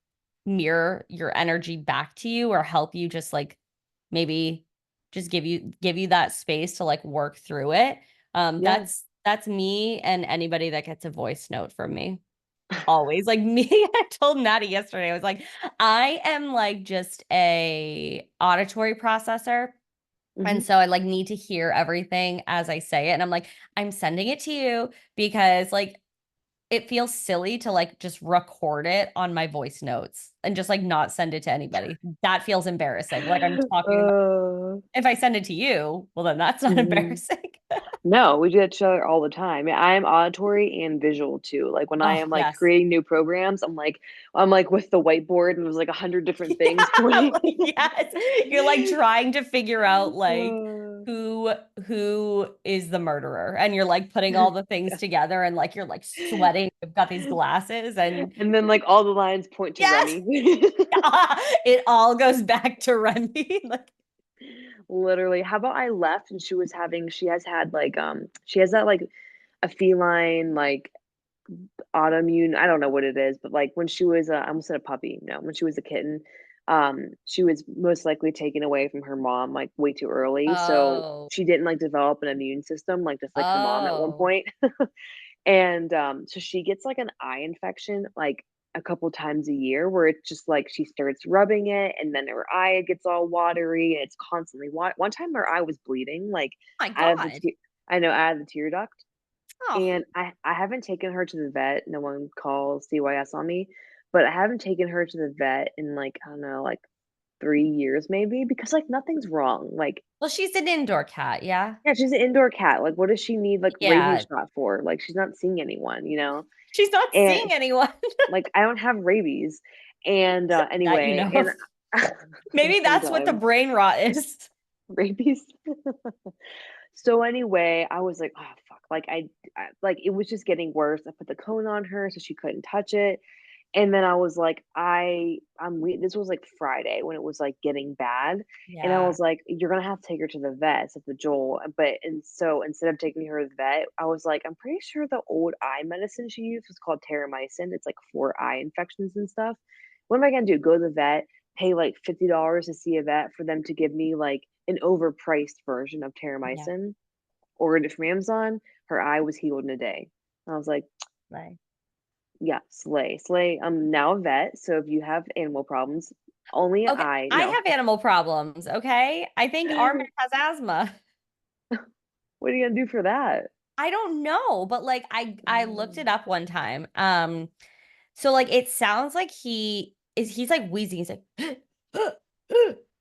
mirror your energy back to you or help you just like maybe just give you that space to like work through it. Yeah. That's me and anybody that gets a voice note from me. Always like me. I told Natty yesterday, I was like, I am like just a auditory processor. Hmm. And so I like need to hear everything as I say it. And I'm like, I'm sending it to you because like it feels silly to like just record it on my voice notes and just like not send it to anybody. That feels embarrassing. Like I'm talking about if I send it to you, well then that's not Mhm. embarrassing. No, we do that to each other all the time. Yeah, I am auditory and visual too. Like when I Oh, am like yes. creating new programs, I'm like with the whiteboard and there's like 100 different things Yeah, pointing. like yes. You're like trying to figure out like Uh, who is the murderer and you're like putting all the things yeah. together and like you're like sweating. You've got these glasses and And then like all the lines point to yes, Remy. it all goes back to Remy. Like, Literally. How about I left and she has had like she has that like a feline like autoimmune, I don't know what it is, but, like, when she was, I almost said a puppy, no, when she was a kitten, she was most likely taken away from her mom, like, way too early, so oh, she didn't, like, develop an immune system, like, just like her mom at one oh. point, and, so she gets, like, an eye infection, like, a couple times a year where it's just, like, she starts rubbing it, and then her eye gets all watery, and it's constantly one time her eye was bleeding, like, My out of the God. tear I know, out of the tear duct, Oh, and I haven't taken her to the vet, no one calls CYS on me, but I haven't taken her to the vet in, like, I don't know, like, 3 years maybe because, like, nothing's wrong, like well, she's an indoor cat, yeah. yeah, she's an indoor cat, like, what does she need, like, rabies Yeah. shot for? Like, she's not seeing anyone, you know? She's not And, seeing anyone like, I don't have rabies, and, that you anyway, know and of. Maybe that's what the sometimes brain rot is. rabies. So anyway, I was like, "Oh, fuck," like, like, it was just getting worse, I put the cone on her so she couldn't touch it. And then I was like, I'm we this was, like, Friday when it was, like, getting bad, and I Yeah. was like, "You're gonna have to take her to the vet," said the Joel, but and so instead of taking her to the vet, I was like, "I'm pretty sure the old eye medicine she used was called terramycin, it's, like, for eye infections and stuff. What am I gonna do? Go to the vet, pay, like, $50 to see a vet for them to give me, like, an overpriced version of Yeah. terramycin?" Ordered it from Amazon, her eye was healed in a day. I was like, Like, yeah, slay, slay. I'm now a vet, so if you have animal problems, only okay, I I no. have animal problems, okay? I think Armin has asthma. What are you gonna do for that? I don't know, but like I looked it Mm. up one time. So like it sounds like he's like wheezing. He's like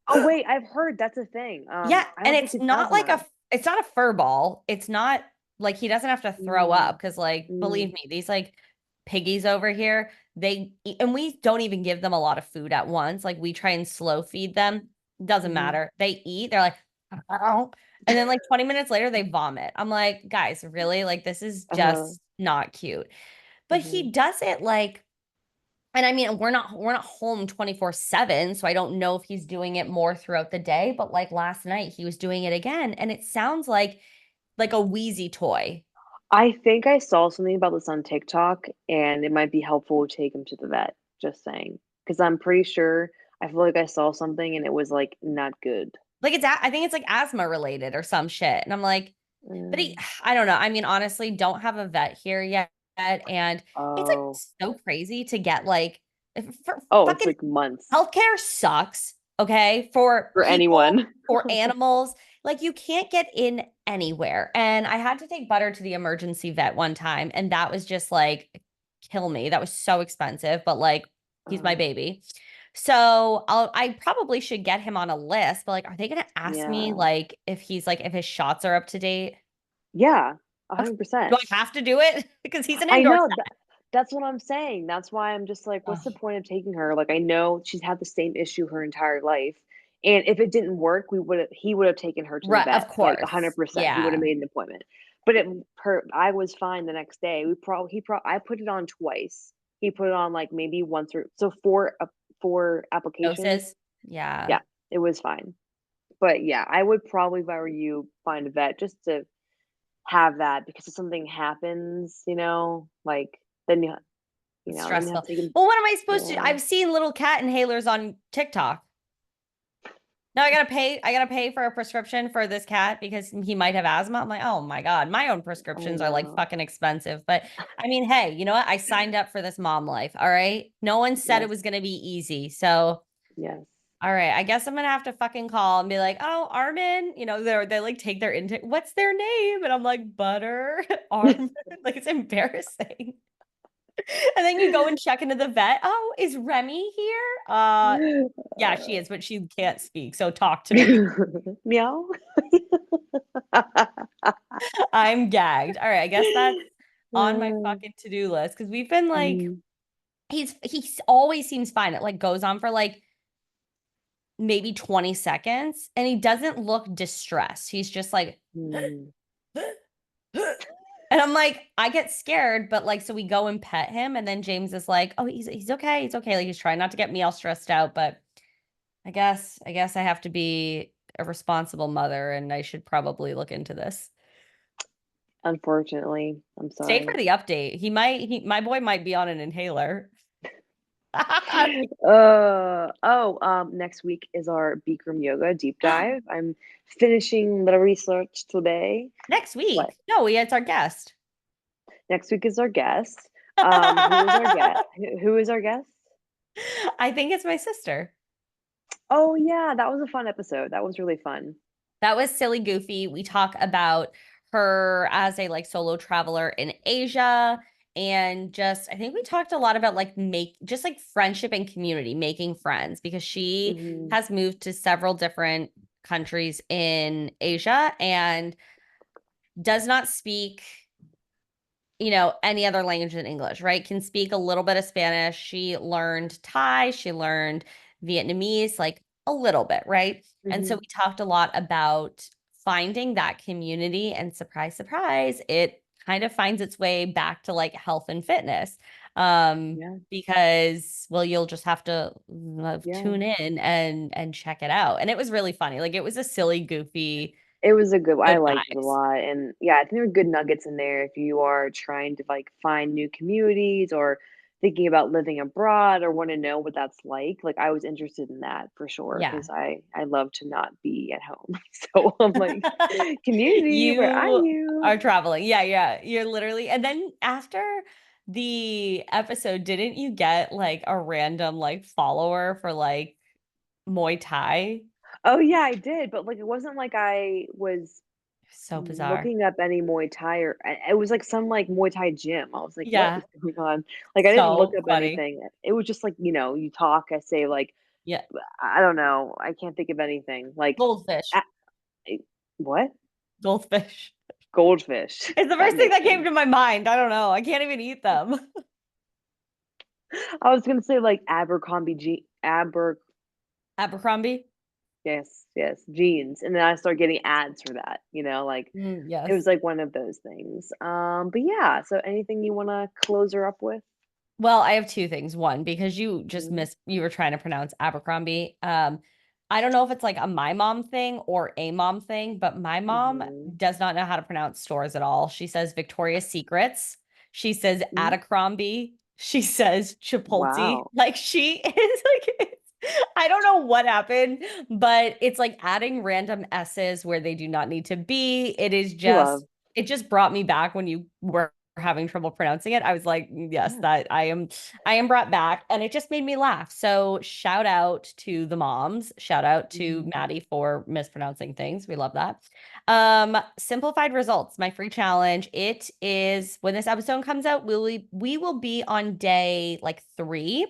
Oh, wait, I've heard that's a thing. yeah, I and don't think it's asthma. it's not a fur ball. It's not like he doesn't have to throw up Mm, because like believe mm, me, these like piggies over here, and we don't even give them a lot of food at once. Like we try and slow feed them. Doesn't mhm. matter. They eat, they're like, oh, and then like 20 minutes later they vomit. I'm like, guys, really? Like this is Uh-huh, just not cute. But he mhm. does it like and I mean, we're not home 24/7, so I don't know if he's doing it more throughout the day, but like last night he was doing it again and it sounds like a wheezy toy. I think I saw something about this on TikTok, and it might be helpful to take him to the vet, just saying, because 'cause I'm pretty sure I feel like I saw something and it was, like, not good. Like I think it's like asthma related or some shit. And I'm like, but Mm. I don't know. I mean, honestly, don't have a vet here yet. And it's like Oh. so crazy to get like for Oh, it's, fucking like, months healthcare sucks, okay? For for people, anyone. for animals, like you can't get in anywhere. And I had to take Butter to the emergency vet one time, and that was just like kill me. That was so expensive, but like he's my Uh, baby. So I probably should get him on a list, but like, are they gonna ask me yeah. like if he's like if his shots are up to date? Yeah, Okay. Do 100%. I have to do it? Because he's an I indoor know, cat. that's what I'm saying, that's why I'm just like, what's the Ugh. point of taking her? Like, I know she's had the same issue her entire life, and if it didn't work, he would've taken her to the Right, vet, of like, course. 100%. He would've Yeah. made an appointment. But I was fine the next day. I put it on twice. He put it on, like, maybe once or so 4 applications. Doses. Yeah. Yeah, it was fine. But, yeah, I would probably, if I were you, find a vet just to have that because if something happens, like then It's then you have stressful. to take him. Well, what am I supposed to? Yeah. I've seen little cat inhalers on TikTok. Now I gotta pay for a prescription for this cat because he might have asthma. I'm like, oh my God, my own I prescriptions are like know. fucking expensive. But I mean, hey, you know what? I signed up for this mom life. All right. No one said it Yes. was gonna be easy. So Yes. all right, I guess I'm gonna have to fucking call and be like, oh, Armin, they like take their intake. What's their name? And I'm like, Butter, Armin. Like it's embarrassing. And then you go and check into the vet. Oh, is Remy here? Yeah, she is, but she can't speak. So talk to me. Meow. I'm gagged. All right, I guess that's on my Uh, fucking to-do list because we've been like, mm, he always seems fine. It like goes on for like maybe 20 seconds and he doesn't look distressed. He's just like, mm, and I'm like, I get scared, but like, so we go and pet him, and then James is like, oh, he's okay, he's okay. Like he's trying not to get me all stressed out, but I guess I have to be a responsible mother, and I should probably look into this. unfortunately, I'm Stay for sorry. the update. My boy might be on an inhaler. Next week is our Bikram yoga deep dive. I'm finishing the research today. Next What? week. No, it's our guest. Next week is our guest. Who is our guest? Who is our guest? I think it's my sister. Oh yeah, that was a fun episode. That was really fun. That was silly goofy. We talk about her as a like solo traveler in Asia and just I think we talked a lot about like make just like friendship and community, making friends because she Hmm. has moved to several different countries in Asia and does not speak any other language than English, right? Can speak a little bit of Spanish. She learned Thai, she learned Vietnamese, like a little bit, right? And so Hmm. we talked a lot about finding that community, and surprise, surprise, it kind of finds its way back to like health and fitness. Yeah, Because well, you'll just have to yeah. tune in and check it out. And it was really funny. Like it was a silly, goofy, It was a good I good liked it a vibes. lot, and, yeah, I think there are good nuggets in there if you are trying to, like, find new communities or thinking about living abroad or wanna know what that's like, I was interested in that for sure Yeah. because I love to not be at home. So, I'm like, "Community, where are You you?" are traveling. Yeah, yeah. You're literally, and then after the episode, didn't you get like a random like follower for like Muay Thai? Oh, yeah, I did, but, it wasn't like I was So bizarre. looking up any Muay Thai or it was, some, Muay Thai gym. I was like, "What Yeah, is going on?" I didn't look so up funny. anything. It was just, you talk, I say, Yeah. I don't know, I can't think of anything, Goldfish. a eh what? Goldfish. Goldfish. It's the That first thing makes that came sense. to my mind. I don't know. I can't even eat them. I was gonna say, Abercrombie je Aber Abercrombie? yes, yes, jeans, and then I started getting ads for that, it was, Yes. one of those things, but yeah, so anything you wanna close her up with? Well, I have two things. One, because Mhm, you were trying to pronounce Abercrombie. I don't know if it's like a my mom thing or a mom thing, but my mom mhm, does not know how to pronounce stores at all. She says Victoria's Secrets. She says mhm. Abercrombie. She says Chipotle. Wow, Like she is like I don't know what happened, but it's like adding random S's where they do not need to be. we love. It just brought me back when you were having trouble pronouncing it. I was like, yes, Yeah, that I am brought back. And it just made me laugh. So shout out to the moms. Shout out to mhm, Maddie for mispronouncing things. We love that. Simplified results, my free challenge. It is when this episode comes out, we will be on day like 3,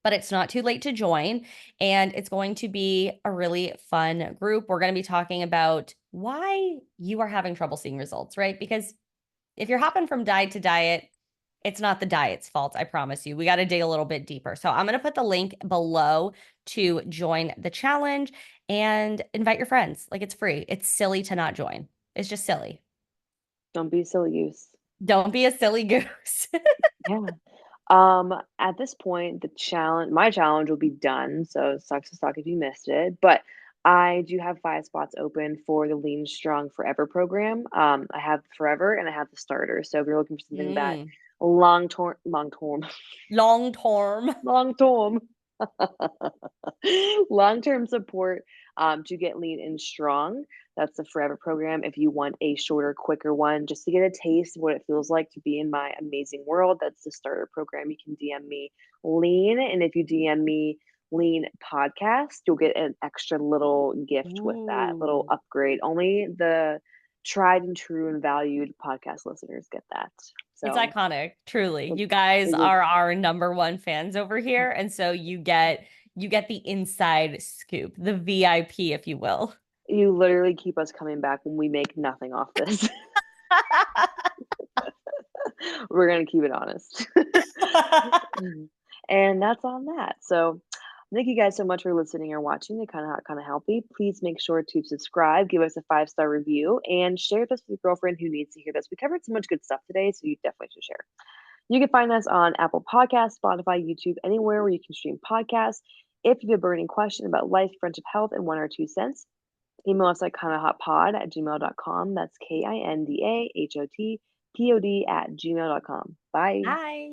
but it's not too late to join. And it's going to be a really fun group. We're going to be talking about why you are having trouble seeing results, right? Because if you're hopping from diet to diet, it's not the diet's fault, I promise you. We got to dig a little bit deeper. So I'm going to put the link below to join the challenge and invite your friends. Like it's free. It's silly to not join. It's just silly. don't be a silly goose. Don't be a silly goose. Yeah. At this point, my challenge will be done, so sucks to suck if you missed it, but, I do have 5 spots open for the Lean Strong Forever program. I have Forever and I have the starter. So if you're looking for something that Mm. long term, Long term. long term, long-term support to get lean and strong. That's the Forever program. If you want a shorter, quicker one, just to get a taste of what it feels like to be in my amazing world, that's the starter program. You can DM me lean. And if you DM me lean podcast, you'll get an extra little gift with that little Ooh. upgrade. Only the tried and true and valued podcast listeners get that. It's So iconic, truly. it, You guys it, are our number one fans over here, and so you get the inside scoop, the VIP, if you will. you literally keep us coming back when we make nothing off this. We're gonna keep it honest. And that's on that. So thank you guys so much for listening or watching the Kinda Hot, Kinda Healthy. Please make sure to subscribe, give us a 5-star review, and share this with your girlfriend who needs to hear this. We covered so much good stuff today, so you definitely should share. You can find us on Apple Podcasts, Spotify, YouTube, anywhere where you can stream podcasts. If you have a burning question about life, friendship, health, and 1 or 2 cents, email us at kindahotpod@gmail.com. That's KINDAHOTPOD at gmail.com. Bye. Hi.